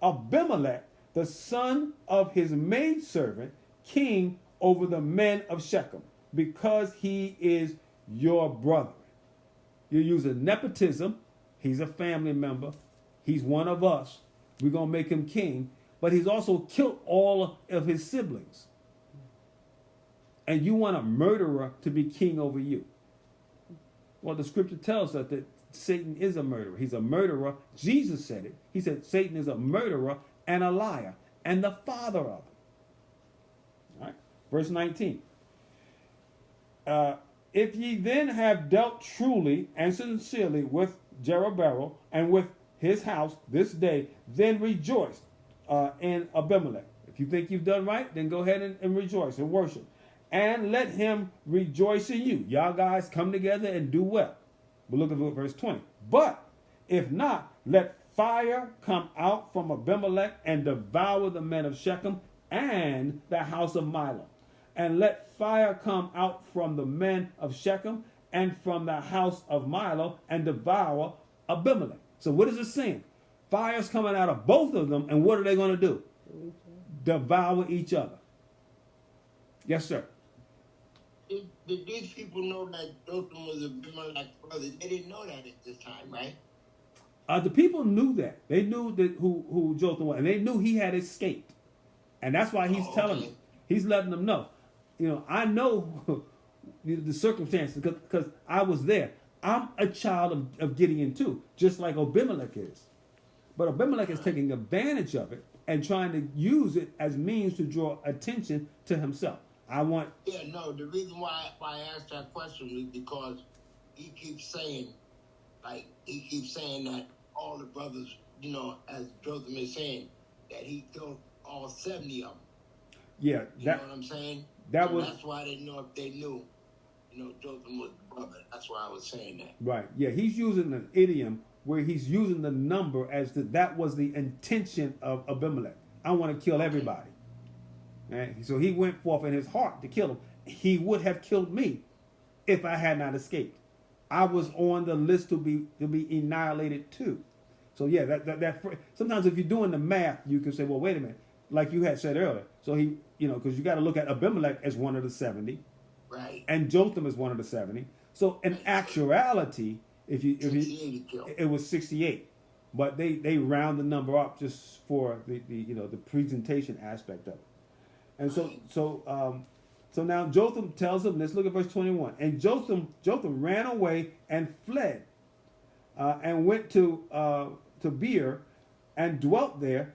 Speaker 1: Abimelech, the son of his maidservant, king over the men of Shechem, because he is your brother. You're using nepotism. He's a family member. He's one of us. We're going to make him king. But he's also killed all of his siblings. And you want a murderer to be king over you. Well, the scripture tells us that Satan is a murderer. He's a murderer. Jesus said it. He said Satan is a murderer and a liar and the father of them. All right. Verse 19. If ye then have dealt truly and sincerely with Jeroboam and with his house this day, then rejoice in Abimelech. If you think you've done right, then go ahead and rejoice and worship. And let him rejoice in you. Y'all guys come together and do well. But look at verse 20. But if not, let fire come out from Abimelech and devour the men of Shechem and the house of Milo. And let fire come out from the men of Shechem and from the house of Milo and devour Abimelech. So what is it saying? Fire's coming out of both of them, and what are they going to do? Devour each other. Yes, sir.
Speaker 7: Did these people know that Jotham was Abimelech's brother? They didn't know that at this time, right?
Speaker 1: The people knew that. They knew that who Jotham was, and they knew he had escaped. And that's why he's telling them. He's letting them know. You know, I know the circumstances because I was there. I'm a child of Gideon too, just like Abimelech is. But Abimelech is taking advantage of it and trying to use it as means to draw attention to himself.
Speaker 7: Yeah, no, the reason why I asked that question was because he keeps saying that all the brothers, you know, as Jotham is saying, that he killed all 70 of them.
Speaker 1: Yeah.
Speaker 7: You know what I'm saying? That's why I didn't know if they knew, you know, Jotham was the brother. That's why I was saying that.
Speaker 1: Right. Yeah, he's using an idiom where he's using the number as that was the intention of Abimelech. I want to kill everybody. Right? So he went forth in his heart to kill him. He would have killed me if I had not escaped. I was on the list to be annihilated too. So yeah, that sometimes if you're doing the math, you can say, well, wait a minute, like you had said earlier. So he, because you got to look at Abimelech as one of the 70,
Speaker 7: Right.
Speaker 1: and Jotham as one of the 70. So in actuality, if you it was 68, but they round the number up just for the presentation aspect of it. And so now Jotham tells him, let's look at verse 21. And Jotham ran away and fled, and went to Beer, and dwelt there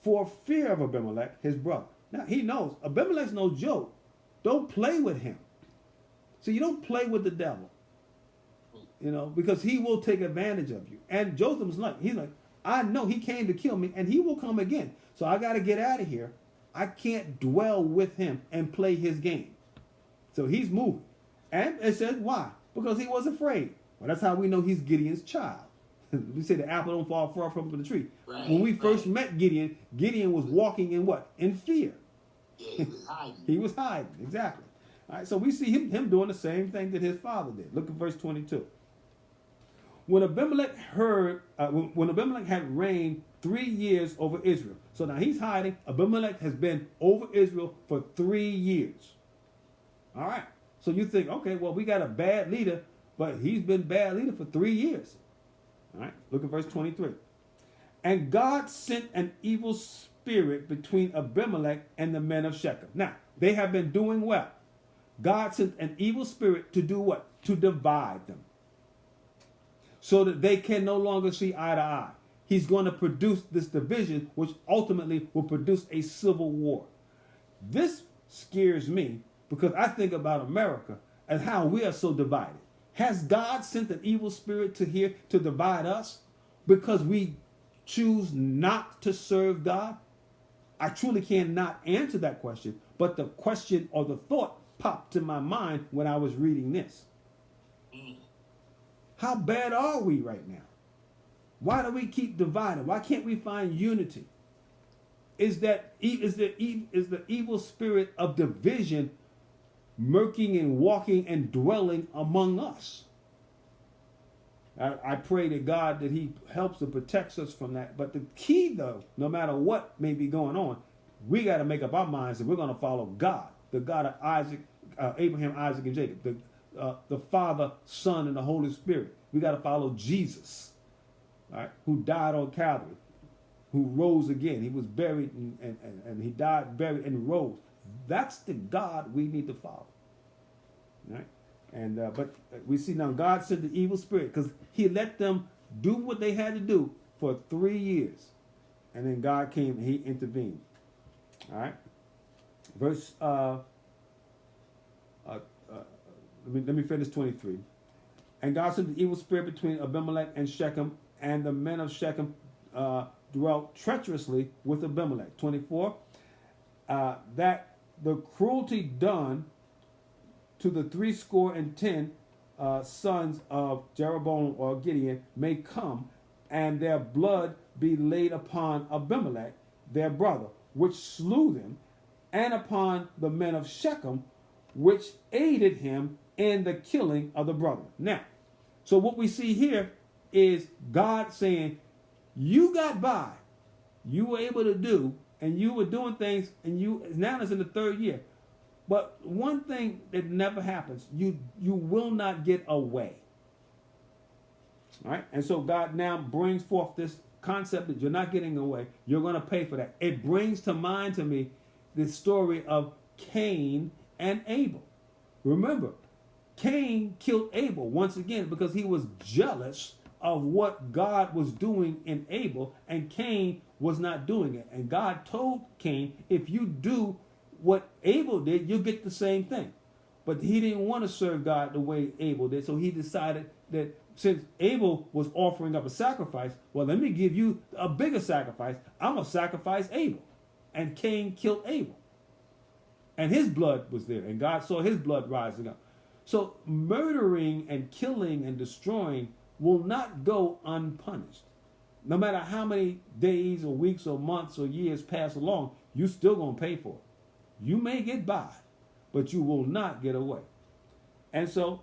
Speaker 1: for fear of Abimelech, his brother. Now he knows Abimelech's no joke. Don't play with him. So you don't play with the devil, because he will take advantage of you. And Jotham's he's like, I know he came to kill me, and he will come again. So I got to get out of here. I can't dwell with him and play his game. So he's moving. And it says why? Because he was afraid. Well, that's how we know he's Gideon's child. We say the apple don't fall far from the tree.
Speaker 7: Right,
Speaker 1: when we first met Gideon was walking in what? In fear.
Speaker 7: Yeah, he was hiding.
Speaker 1: He was hiding, exactly. All right, so we see him doing the same thing that his father did. Look at verse 22. When Abimelech had reigned 3 years over Israel. So now he's hiding. Abimelech has been over Israel for 3 years. All right. So you think, okay, well, we got a bad leader, but he's been bad leader for 3 years. All right. Look at verse 23. And God sent an evil spirit between Abimelech and the men of Shechem. Now, they have been doing well. God sent an evil spirit to do what? To divide them, so that they can no longer see eye to eye. He's going to produce this division, which ultimately will produce a civil war. This scares me because I think about America and how we are so divided. Has God sent an evil spirit to divide us because we choose not to serve God? I truly cannot answer that question, but the question or the thought popped to my mind when I was reading this. How bad are we right now? Why do we keep dividing? Why can't we find unity? Is the evil spirit of division murking and walking and dwelling among us? I pray to God that he helps and protects us from that. But the key, though, no matter what may be going on, we got to make up our minds that we're going to follow God, the God of Abraham, Isaac, and Jacob, the Father, Son, and the Holy Spirit. We got to follow Jesus, all right, who died on Calvary, who rose again. He was buried and he died, buried, and rose. That's the God we need to follow. All right? And but we see now God sent the evil spirit because he let them do what they had to do for 3 years. And then God came and he intervened. All right. Verse let me finish 23. And God sent the evil spirit between Abimelech and Shechem, and the men of Shechem dwelt treacherously with Abimelech. 24. That the cruelty done to the 70 sons of Jeroboam or Gideon may come, and their blood be laid upon Abimelech, their brother, which slew them, and upon the men of Shechem, which aided him in the killing of the brother. Now, so what we see here is God saying, you got by, you were able to do, and you were doing things, and now it's in the 3rd year. But one thing that never happens, you will not get away. All right? And so God now brings forth this concept that you're not getting away. You're going to pay for that. It brings to mind to me the story of Cain and Abel. Remember, Cain killed Abel once again because he was jealous of what God was doing in Abel, and Cain was not doing it. And God told Cain, if you do what Abel did, you'll get the same thing. But he didn't want to serve God the way Abel did, so he decided that since Abel was offering up a sacrifice, well, let me give you a bigger sacrifice. I'm going to sacrifice Abel. And Cain killed Abel. And his blood was there, and God saw his blood rising up. So murdering and killing and destroying will not go unpunished. No matter how many days or weeks or months or years pass along, you still going to pay for it. You may get by, but you will not get away. And so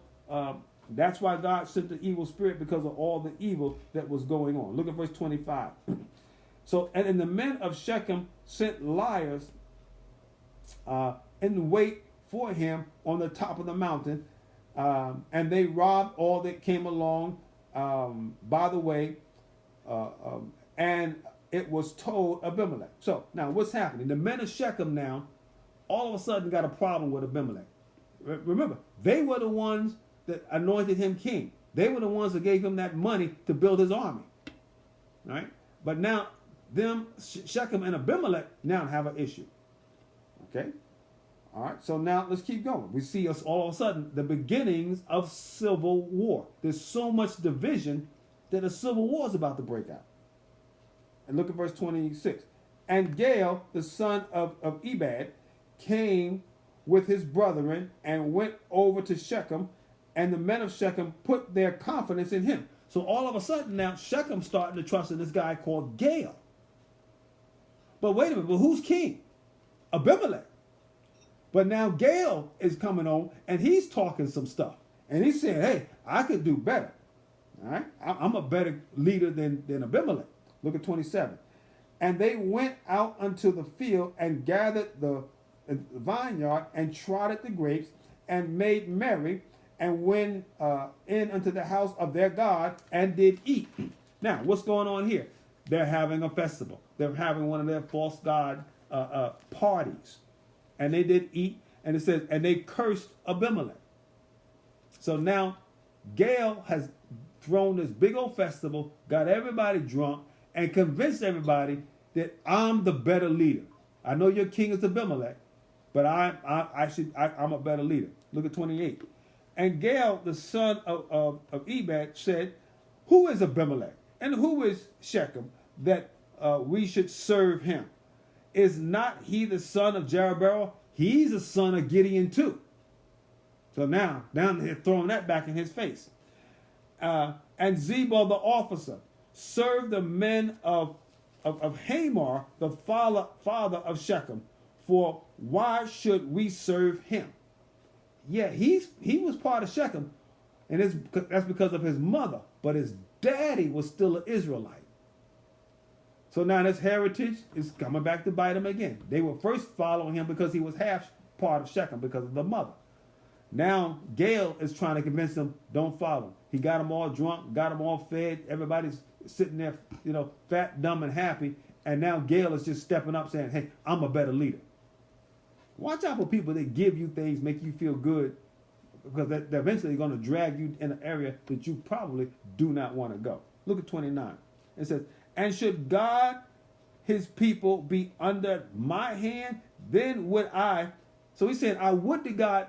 Speaker 1: that's why God sent the evil spirit, because of all the evil that was going on. Look at verse 25. So, and the men of Shechem sent liars in wait for him on the top of the mountain, and they robbed all that came along by the way, and it was told Abimelech. So now what's happening? The men of Shechem now all of a sudden got a problem with Abimelech. Remember, they were the ones that anointed him king. They were the ones that gave him that money to build his army. Right? But now them, Shechem and Abimelech, now have an issue. Okay? All right, so now let's keep going. We see us all of a sudden the beginnings of civil war. There's so much division that a civil war is about to break out. And look at verse 26. And Gaal, the son of Ebed, came with his brethren and went over to Shechem, and the men of Shechem put their confidence in him. So all of a sudden now Shechem's starting to trust in this guy called Gaal. But wait a minute, but who's king? Abimelech. But now Gaal is coming on and he's talking some stuff. And he's saying, hey, I could do better. All right? I'm a better leader than Abimelech. Look at 27. And they went out unto the field and gathered the vineyard and trodden the grapes and made merry and went in unto the house of their God and did eat. Now, what's going on here? They're having a festival. They're having one of their false god parties. And they did eat, and it says, and they cursed Abimelech. So now Gaal has thrown this big old festival, got everybody drunk, and convinced everybody that I'm the better leader. I know your king is Abimelech, but I'm a better leader. Look at 28. And Gaal, the son of Ebed, said, who is Abimelech? And who is Shechem, that we should serve him? Is not he the son of Jerubbaal? He's the son of Gideon too. So now they're throwing that back in his face. And Zebul the officer served the men of Hamor, the father of Shechem. For why should we serve him? Yeah, he was part of Shechem, and that's because of his mother. But his daddy was still an Israelite. So now this heritage is coming back to bite him again. They were first following him because he was half part of Shechem because of the mother. Now Gaal is trying to convince them, don't follow him. He got them all drunk, got them all fed. Everybody's sitting there, fat, dumb, and happy. And now Gaal is just stepping up saying, hey, I'm a better leader. Watch out for people that give you things, make you feel good, because they're eventually going to drag you in an area that you probably do not want to go. Look at 29. It says, and should God, his people, be under my hand, then would I. So he said, I would to God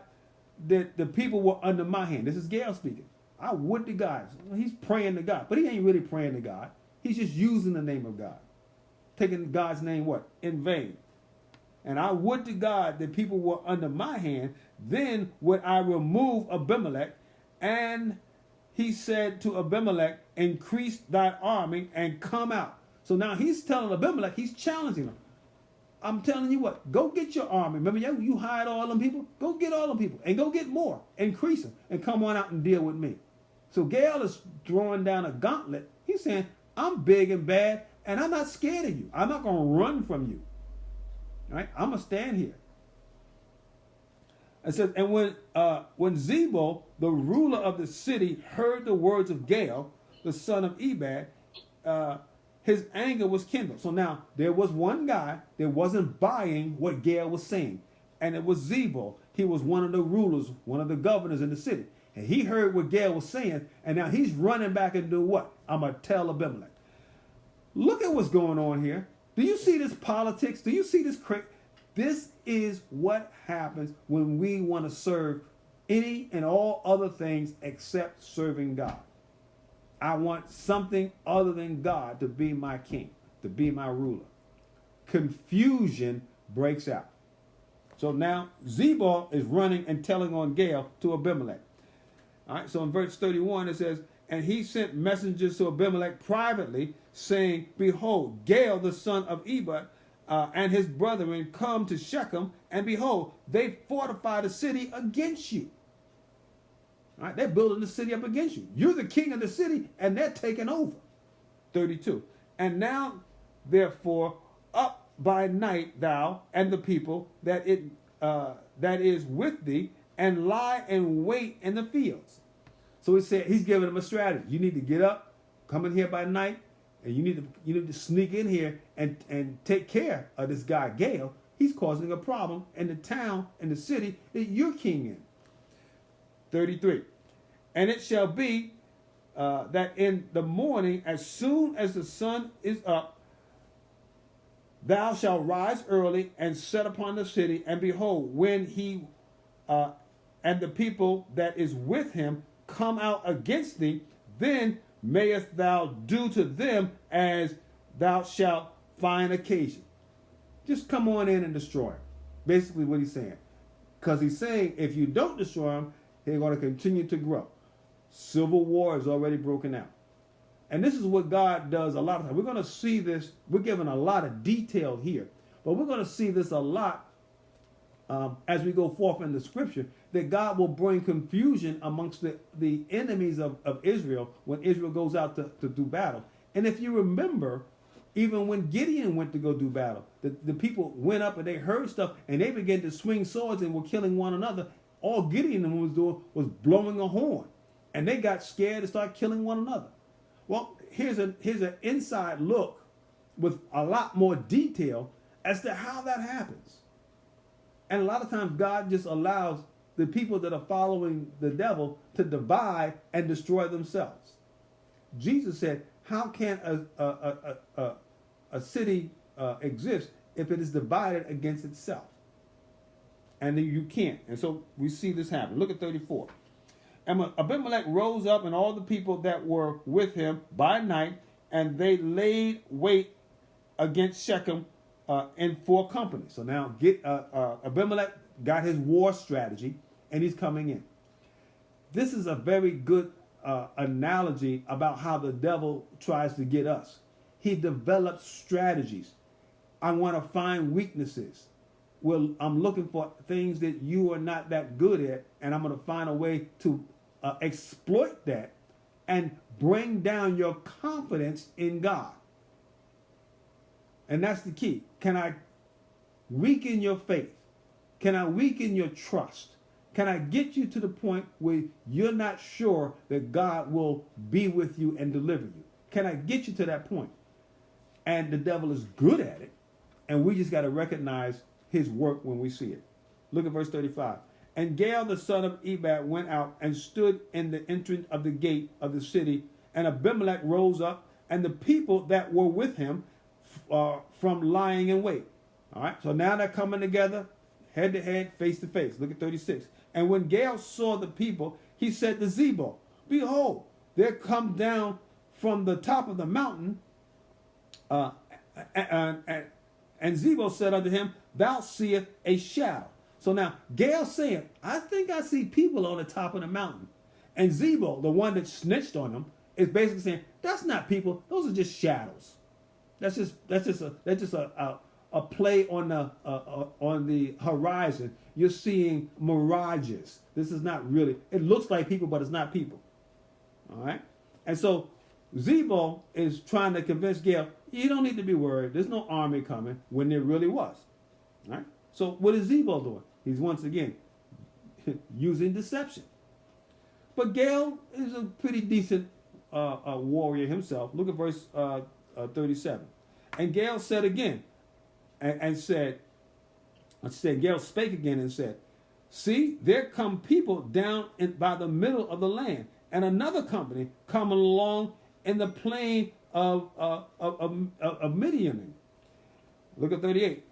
Speaker 1: that the people were under my hand. This is Gaal speaking. I would to God. He's praying to God, but he ain't really praying to God. He's just using the name of God. Taking God's name what? In vain. And I would to God that people were under my hand, then would I remove Abimelech. And he said to Abimelech, increase thy army and come out. So now he's telling Abimelech, he's challenging him. I'm telling you what, go get your army. Remember, you hired all them people? Go get all them people and go get more. Increase them and come on out and deal with me. So Gaal is throwing down a gauntlet. He's saying, I'm big and bad and I'm not scared of you. I'm not going to run from you. All right? I'm going to stand here. It says, and when Zebul, the ruler of the city, heard the words of Gaal, the son of Ebed, his anger was kindled. So now there was one guy that wasn't buying what Gaal was saying, and it was Zebul. He was one of the rulers, one of the governors in the city. And he heard what Gaal was saying, and now he's running back and do what? I'm going to tell Abimelech. Look at what's going on here. Do you see this politics? Do you see this? This is what happens when we want to serve any and all other things except serving God. I want something other than God to be my king, to be my ruler. Confusion breaks out. So now Zebul is running and telling on Gaal to Abimelech. All right, so in verse 31 it says, And he sent messengers to Abimelech privately, saying, Behold, Gaal the son of Ebed and his brethren come to Shechem, and behold, they fortify the city against you. All right, they're building the city up against you. You're the king of the city, and they're taking over. 32. And now, therefore, up by night, thou and the people that is with thee, and lie and wait in the fields. So he said, he's giving them a strategy. You need to get up, come in here by night, and you need to sneak in here and take care of this guy Gaal. He's causing a problem in the town, in the city that you're king in. 33. And it shall be that in the morning, as soon as the sun is up, thou shalt rise early and set upon the city, and behold, when he and the people that is with him come out against thee, then mayest thou do to them as thou shalt find occasion. Just come on in and destroy him. Basically what he's saying. Because he's saying if you don't destroy him, they're going to continue to grow. Civil war is already broken out. And this is what God does a lot of times. We're going to see this. We're given a lot of detail here. But we're going to see this a lot as we go forth in the scripture, that God will bring confusion amongst the enemies of Israel when Israel goes out to do battle. And if you remember, even when Gideon went to go do battle, the people went up and they heard stuff and they began to swing swords and were killing one another. All Gideon was doing was blowing a horn. And they got scared and started killing one another. Well, here's an inside look with a lot more detail as to how that happens. And a lot of times God just allows the people that are following the devil to divide and destroy themselves. Jesus said, how can a city exist if it is divided against itself? And you can't. And so we see this happen. Look at 34. And Abimelech rose up and all the people that were with him by night, and they laid wait against Shechem in 4 companies. So now Abimelech got his war strategy, and he's coming in. This is a very good analogy about how the devil tries to get us. He develops strategies. I want to find weaknesses. Well, I'm looking for things that you are not that good at, and I'm going to find a way to exploit that and bring down your confidence in God. And that's the key. Can I weaken your faith? Can I weaken your trust? Can I get you to the point where you're not sure that God will be with you and deliver you? Can I get you to that point? And the devil is good at it, and we just got to recognize his work when we see it. Look at verse 35. And Gaal the son of Ebed went out and stood in the entrance of the gate of the city, and Abimelech rose up, and the people that were with him from lying in wait. All right, so now they're coming together, head to head, face to face. Look at 36. And when Gaal saw the people, he said to Zebul, Behold, there come down from the top of the mountain. And Zebul said unto him, Thou seest a shadow. So now Gaal saying, I think I see people on the top of the mountain. And Zebul, the one that snitched on him, is basically saying, that's not people, those are just shadows. That's just a play on the horizon. You're seeing mirages. This is not really, it looks like people, but it's not people. All right? And so Zebul is trying to convince Gaal, you don't need to be worried. There's no army coming, when there really was. All right? So what is Zebul doing? He's once again using deception. But Gaal is a pretty decent warrior himself. Look at verse 37. And Gaal said again, and said, Gaal spake again and said, See, there come people down by the middle of the land, and another company coming along in the plain of Midian. Look at 38.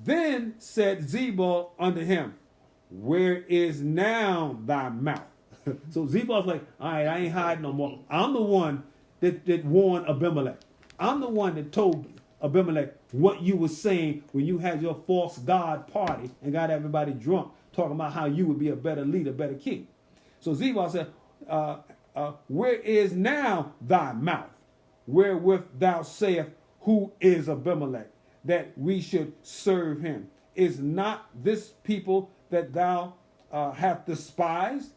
Speaker 1: Then said Zebul unto him, Where is now thy mouth? So Zebul's like, all right, I ain't hiding no more. I'm the one that warned Abimelech. I'm the one that told Abimelech what you were saying when you had your false god party and got everybody drunk, talking about how you would be a better leader, better king. So Zebul said, where is now thy mouth, wherewith thou sayest, who is Abimelech, that we should serve him? Is not this people that thou hast despised?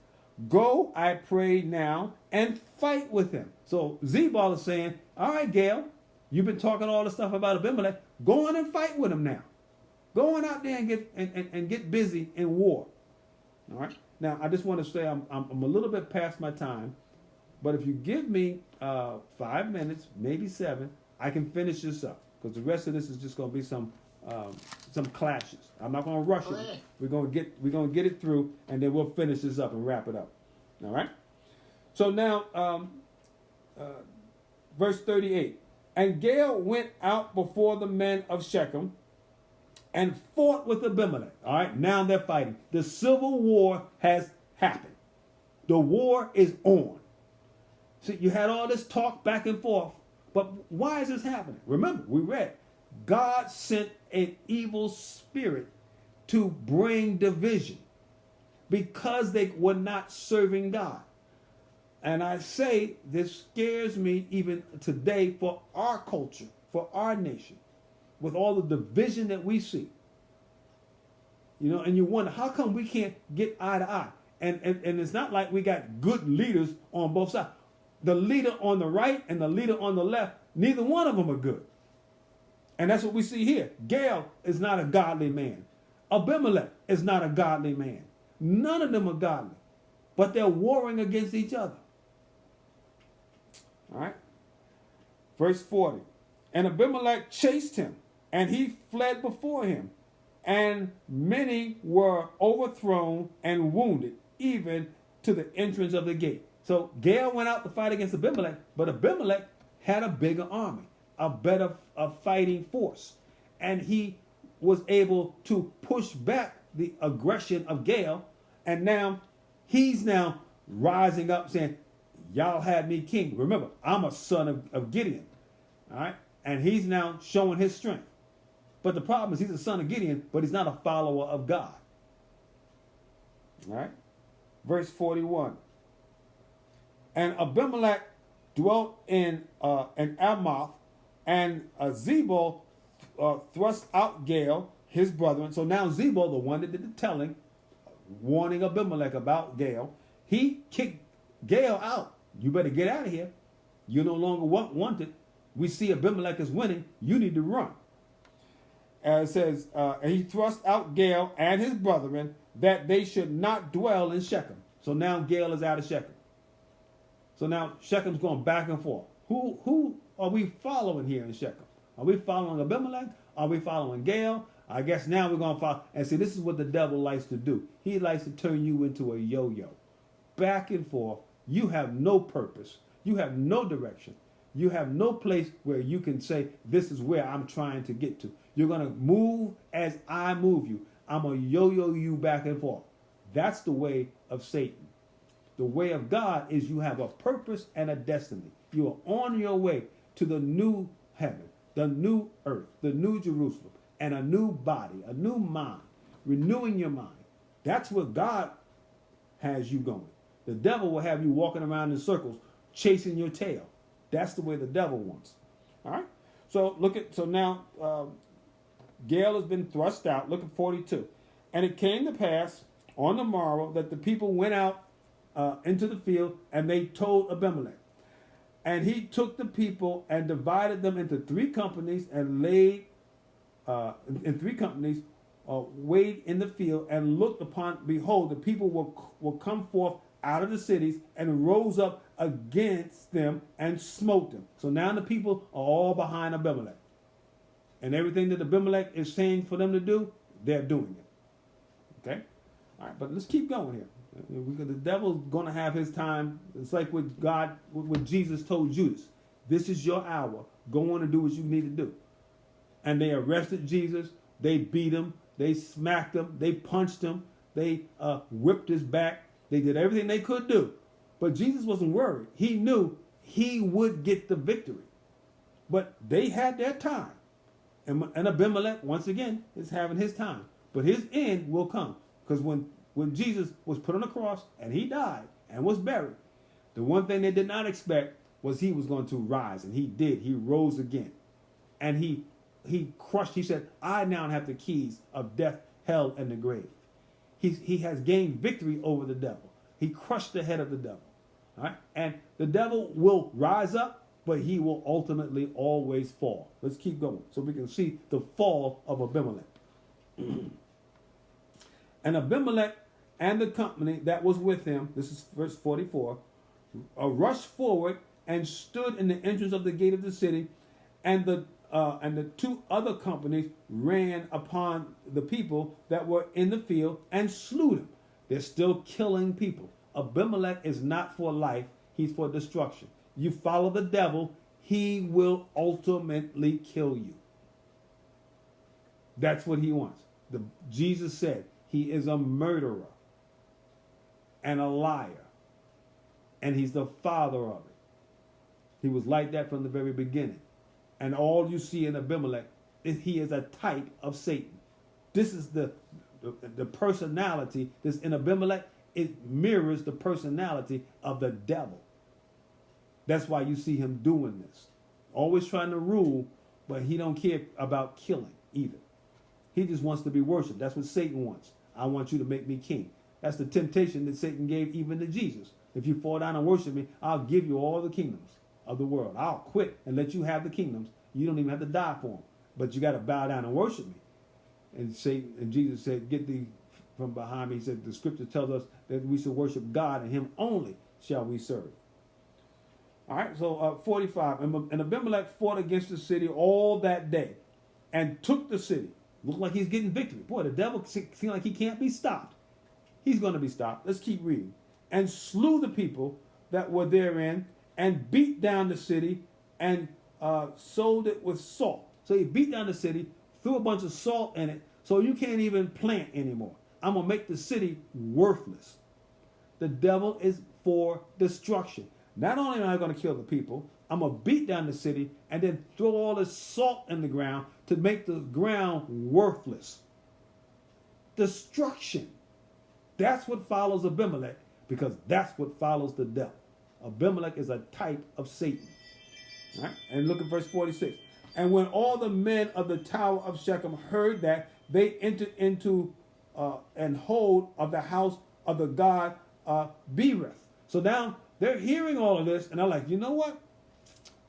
Speaker 1: Go, I pray now, and fight with him. So Zebul is saying, all right, Gael, you've been talking all the stuff about Abimelech. Go on and fight with him now. Go on out there and get busy in war. All right. Now, I just want to say I'm a little bit past my time, but if you give me 5 minutes, maybe 7, I can finish this up, because the rest of this is just going to be some clashes. I'm not going to rush it. We're going to get it through, and then we'll finish this up and wrap it up. All right. So now, verse 38. And Gael went out before the men of Shechem and fought with Abimelech. All right, now they're fighting. The civil war has happened. The war is on. See, you had all this talk back and forth, but why is this happening? Remember, we read, God sent an evil spirit to bring division because they were not serving God. And I say this scares me even today for our culture, for our nation, with all the division that we see. You know, and you wonder, how come we can't get eye to eye? And it's not like we got good leaders on both sides. The leader on the right and the leader on the left, neither one of them are good. And that's what we see here. Gael is not a godly man. Abimelech is not a godly man. None of them are godly. But they're warring against each other. All right. Verse 40. And Abimelech chased him, and he fled before him. And many were overthrown and wounded, even to the entrance of the gate. So Gael went out to fight against Abimelech, but Abimelech had a bigger army, a better fighting force. And he was able to push back the aggression of Gael. And now he's now rising up saying, y'all had me king. Remember, I'm a son of Gideon. All right. And he's now showing his strength. But the problem is he's a son of Gideon, but he's not a follower of God. All right. Verse 41. And Abimelech dwelt in Emmaus, and Zebul thrust out Gael, his brethren. So now Zebul, the one that did the telling, warning Abimelech about Gael, he kicked Gael out. You better get out of here. You're no longer wanted. We see Abimelech is winning. You need to run. It says, and he thrust out Gael and his brethren, that they should not dwell in Shechem. So now Gael is out of Shechem. So now Shechem's going back and forth. Who are we following here in Shechem? Are we following Abimelech? Are we following Gael? I guess now we're going to follow. And see, this is what the devil likes to do. He likes to turn you into a yo-yo. Back and forth. You have no purpose. You have no direction. You have no place where you can say, this is where I'm trying to get to. You're going to move as I move you. I'm going to yo-yo you back and forth. That's the way of Satan. The way of God is you have a purpose and a destiny. You are on your way to the new heaven, the new earth, the new Jerusalem, and a new body, a new mind, renewing your mind. That's where God has you going. The devil will have you walking around in circles, chasing your tail. That's the way the devil wants. All right. So now Gael has been thrust out. Look at 42. And it came to pass on the morrow that the people went out into the field, and they told Abimelech. And he took the people and divided them into 3 companies and laid in 3 companies, weighed in the field, and looked upon, behold, the people will come forth out of the cities and rose up against them and smote them. So now the people are all behind Abimelech. And everything that Abimelech is saying for them to do, they're doing it. Okay? All right, but let's keep going here. The devil's going to have his time. It's like what Jesus told Judas. This is your hour. Go on and do what you need to do. And they arrested Jesus. They beat him. They smacked him. They punched him. They whipped his back. They did everything they could do. But Jesus wasn't worried. He knew he would get the victory. But they had their time. And Abimelech, once again, is having his time. But his end will come. Because when Jesus was put on the cross and he died and was buried, The one thing they did not expect was he was going to rise, and he did. He rose again. And he crushed, he said, I now have the keys of death, hell, and the grave. He has gained victory over the devil. He crushed the head of the devil. All right? And the devil will rise up, but he will ultimately always fall. Let's keep going so we can see the fall of Abimelech. And Abimelech and the company that was with him, this is verse 44, rushed forward and stood in the entrance of the gate of the city, and the two other companies ran upon the people that were in the field and slew them. They're still killing people. Abimelech is not for life, he's for destruction. You follow the devil, he will ultimately kill you. That's what he wants. Jesus said he is a murderer and a liar, and he's the father of it. He was like that from the very beginning. And all you see in Abimelech is he is a type of Satan. This is the personality that's in Abimelech. It mirrors the personality of the devil. That's why you see him doing this. Always trying to rule, but he don't care about killing either. He just wants to be worshipped. That's what Satan wants. I want you to make me king. That's the temptation that Satan gave even to Jesus. If you fall down and worship me, I'll give you all the kingdoms of the world. I'll quit and let you have the kingdoms. You don't even have to die for them. But you got to bow down and worship me. And Jesus said, get thee from behind me. He said, the scripture tells us that we should worship God, and him only shall we serve. All right, so 45. And Abimelech fought against the city all that day and took the city. Looked like he's getting victory. Boy, the devil seems like he can't be stopped. He's going to be stopped. Let's keep reading. And slew the people that were therein, and beat down the city, and sold it with salt. So he beat down the city, threw a bunch of salt in it, so you can't even plant anymore. I'm going to make the city worthless. The devil is for destruction. Not only am I going to kill the people, I'm going to beat down the city and then throw all this salt in the ground to make the ground worthless. Destruction. That's what follows Abimelech, because that's what follows the devil. Abimelech is a type of Satan. All right? And look at verse 46. And when all the men of the tower of Shechem heard that, they entered into and hold of the house of the god Berith. So now they're hearing all of this, and they're like, you know what?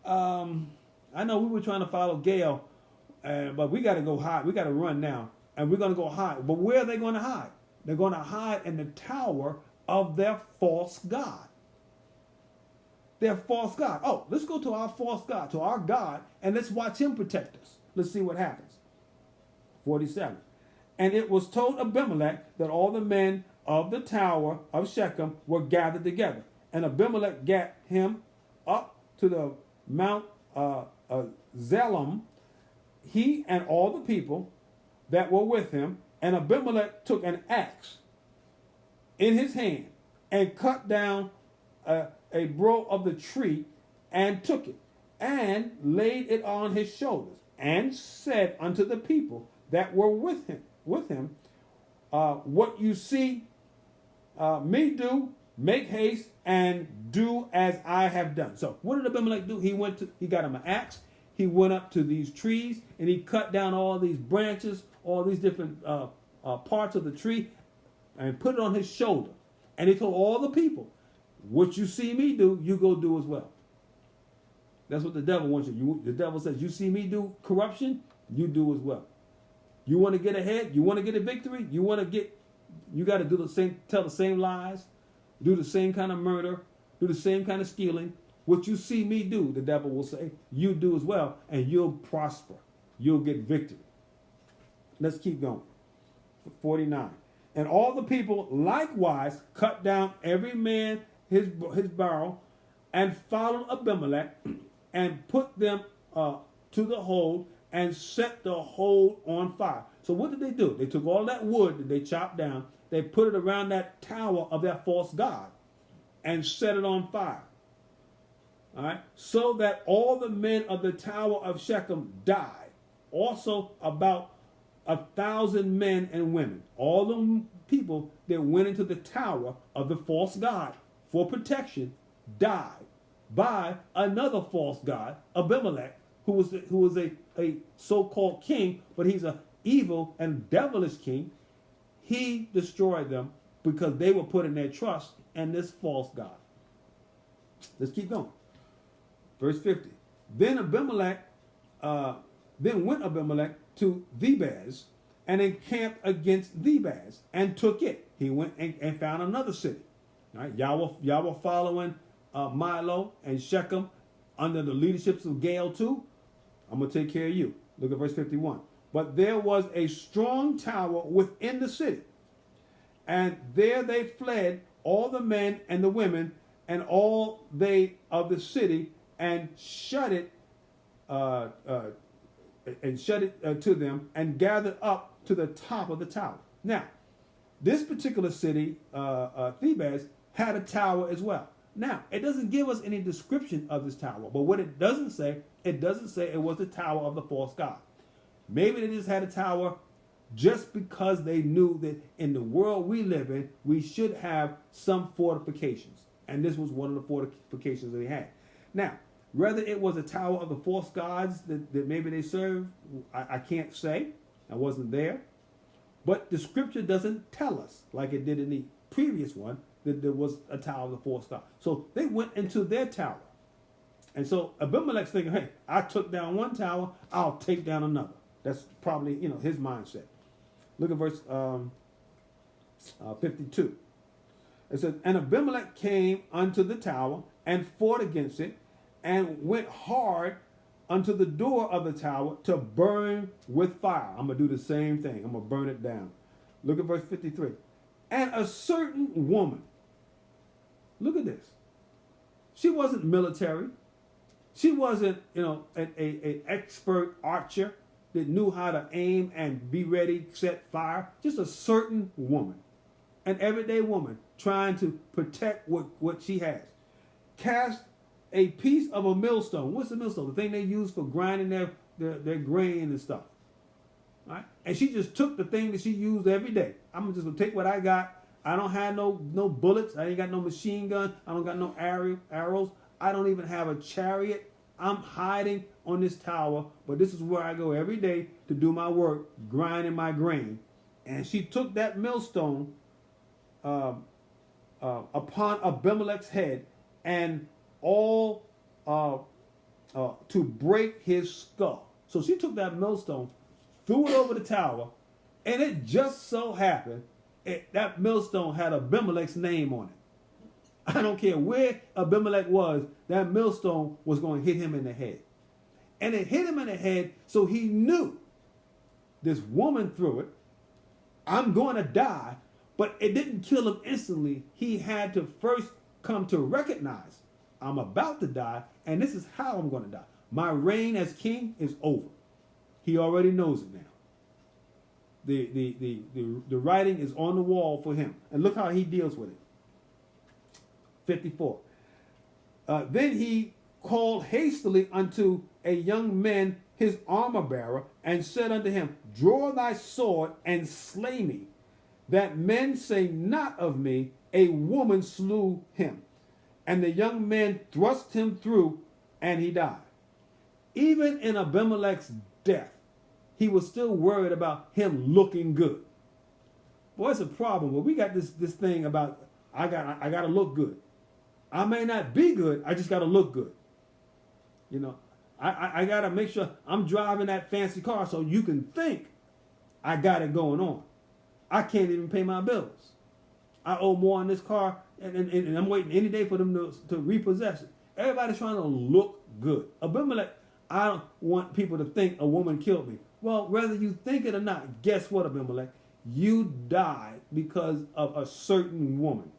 Speaker 1: I know we were trying to follow Gael, but we got to go hide. We got to run now, and we're going to go hide. But where are they going to hide? They're going to hide in the tower of their false god. Their false god. Oh, let's go to our false god, to our God, and let's watch him protect us. Let's see what happens. 47. And it was told Abimelech that all the men of the tower of Shechem were gathered together. And Abimelech gat him up to the Mount Zelam, he and all the people that were with him. And Abimelech took an axe in his hand and cut down a brow of the tree and took it and laid it on his shoulders and said unto the people that were with him, what you see me do, make haste and do as I have done. So what did Abimelech do? He got him an axe. He went up to these trees and he cut down all these branches, all these different parts of the tree, and put it on his shoulder. And he told all the people, what you see me do, you go do as well. That's what the devil wants you. The devil says, you see me do corruption, you do as well. You want to get ahead, you want to get a victory, you got to do the same, tell the same lies, do the same kind of murder, do the same kind of stealing. What you see me do, the devil will say, you do as well, and you'll prosper. You'll get victory. Let's keep going. 49. And all the people likewise cut down every man his barrel, and followed Abimelech, and put them to the hold, and set the hold on fire. So what did they do? They took all that wood that they chopped down, they put it around that tower of their false god, and set it on fire. All right, so that all the men of the tower of Shechem died. Also about 1,000 men and women. All the people that went into the tower of the false god for protection died by another false god, Abimelech, who was a so-called king, but he's an evil and devilish king. He destroyed them because they were putting their trust in this false god. Let's keep going. Verse 50. Then went Abimelech to Thebez and encamped against Thebez and took it. He went and found another city. All right, y'all were following Milo and Shechem under the leadership of Gael too. I'm going to take care of you. Look at verse 51. But there was a strong tower within the city, and there they fled, all the men and the women, and all they of the city, and shut it to them, and gathered up to the top of the tower. Now, this particular city, Thebez, had a tower as well. Now, it doesn't give us any description of this tower, but what it doesn't say it was the tower of the false god. Maybe they just had a tower just because they knew that in the world we live in, we should have some fortifications. And this was one of the fortifications that they had. Now, whether it was a tower of the false gods that maybe they served, I can't say. I wasn't there. But the scripture doesn't tell us, like it did in the previous one, that there was a tower of the false god. So they went into their tower. And so Abimelech's thinking, hey, I took down one tower, I'll take down another. That's probably, his mindset. Look at verse 52. It says, and Abimelech came unto the tower and fought against it and went hard unto the door of the tower to burn with fire. I'm going to do the same thing. I'm going to burn it down. Look at verse 53. And a certain woman, look at this. She wasn't military. She wasn't, an expert archer that knew how to aim and be ready, set fire. Just a certain woman, an everyday woman trying to protect what she has. Cast a piece of a millstone. What's a millstone? The thing they use for grinding their grain and stuff. Right? And she just took the thing that she used every day. I'm just going to take what I got. I don't have no bullets. I ain't got no machine gun. I don't got no arrows. I don't even have a chariot. I'm hiding on this tower, but this is where I go every day to do my work, grinding my grain. And she took that millstone upon Abimelech's head and all to break his skull. So she took that millstone, threw it over the tower, and it just so happened that millstone had Abimelech's name on it. I don't care where Abimelech was, that millstone was going to hit him in the head. And it hit him in the head, so he knew this woman threw it. I'm going to die, but it didn't kill him instantly. He had to first come to recognize I'm about to die, and this is how I'm going to die. My reign as king is over. He already knows it now. The writing is on the wall for him. And look how he deals with it. 54. Then he called hastily unto a young man his armor bearer, and said unto him, draw thy sword and slay me, that men say not of me, a woman slew him. And the young man thrust him through, and he died. Even in Abimelech's death, he was still worried about him looking good. Boy, it's a problem. Well, we got this thing about I got to look good. I may not be good. I just got to look good. I got to make sure I'm driving that fancy car so you can think I got it going on. I can't even pay my bills. I owe more on this car, and I'm waiting any day for them to repossess it. Everybody's trying to look good. Abimelech, I don't want people to think a woman killed me. Well, whether you think it or not, guess what, Abimelech? You died because of a certain woman.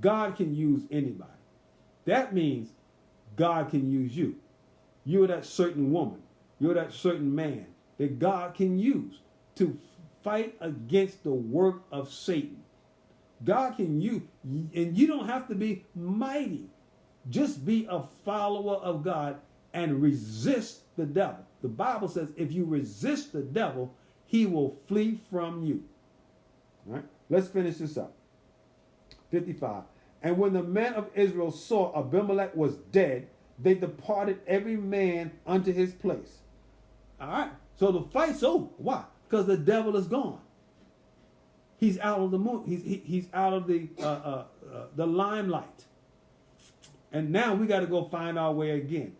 Speaker 1: God can use anybody. That means God can use you. You're that certain woman. You're that certain man that God can use to fight against the work of Satan. God can use, and you don't have to be mighty. Just be a follower of God and resist the devil. The Bible says if you resist the devil, he will flee from you. All right? Let's finish this up. 55. And when the men of Israel saw Abimelech was dead, they departed every man unto his place. All right. So the fight's over. Why? Because the devil is gone. He's out of the moon. He's out of the limelight. And now we got to go find our way again.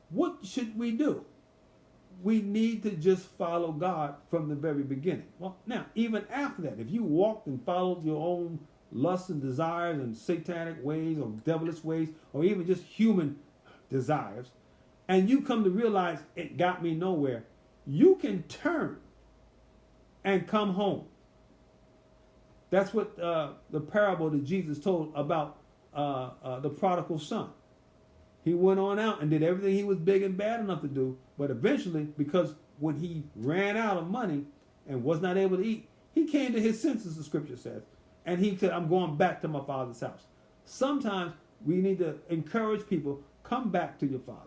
Speaker 1: What should we do? We need to just follow God from the very beginning. Well, now, even after that, if you walked and followed your own lusts and desires and satanic ways or devilish ways or even just human desires, and you come to realize it got me nowhere, you can turn and come home. That's what the parable that Jesus told about the prodigal son. He went on out and did everything he was big and bad enough to do, but eventually, because when he ran out of money and was not able to eat, he came to his senses, the scripture says, and he said, I'm going back to my father's house. Sometimes we need to encourage people, come back to your father.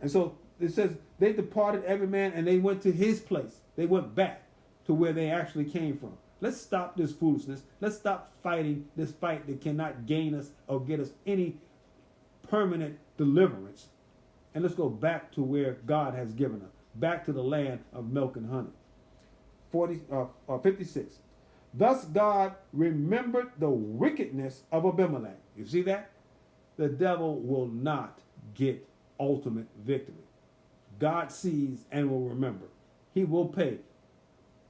Speaker 1: And so it says they departed every man and they went to his place. They went back to where they actually came from. Let's stop this foolishness. Let's stop fighting this fight that cannot gain us or get us any permanent deliverance. And let's go back to where God has given us. Back to the land of milk and honey. 56. Thus God remembered the wickedness of Abimelech. You see that? The devil will not get ultimate victory. God sees and will remember. He will pay.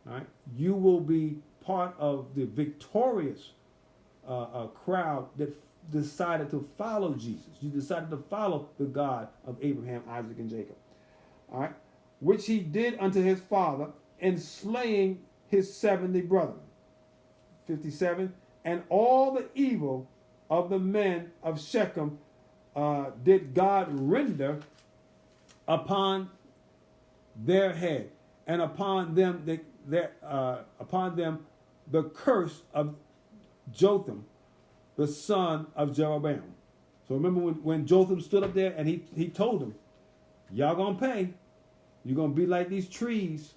Speaker 1: All right? You will be part of the victorious crowd that decided to follow Jesus. You decided to follow the God of Abraham, Isaac, and Jacob. All right? Which he did unto his father in slaying his 70 brethren. 57. And all the evil of the men of Shechem did God render upon their head, and upon them the curse of Jotham, the son of Jeroboam. So remember when Jotham stood up there and he told them, y'all gonna pay. You're gonna be like these trees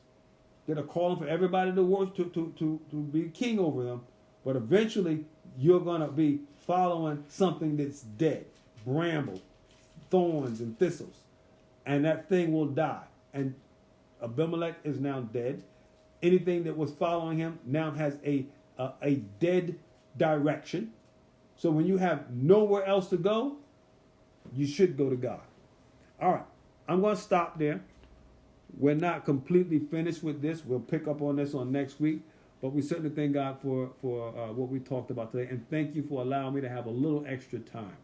Speaker 1: that are calling for everybody to worship to be king over them, but eventually you're gonna be following something that's dead, bramble, thorns and thistles, and that thing will die. And Abimelech is now dead. Anything that was following him now has a dead direction. So when you have nowhere else to go, you should go to God. All right, I'm going to stop there. We're not completely finished with this. We'll pick up on this on next week. But we certainly thank God for what we talked about today. And thank you for allowing me to have a little extra time.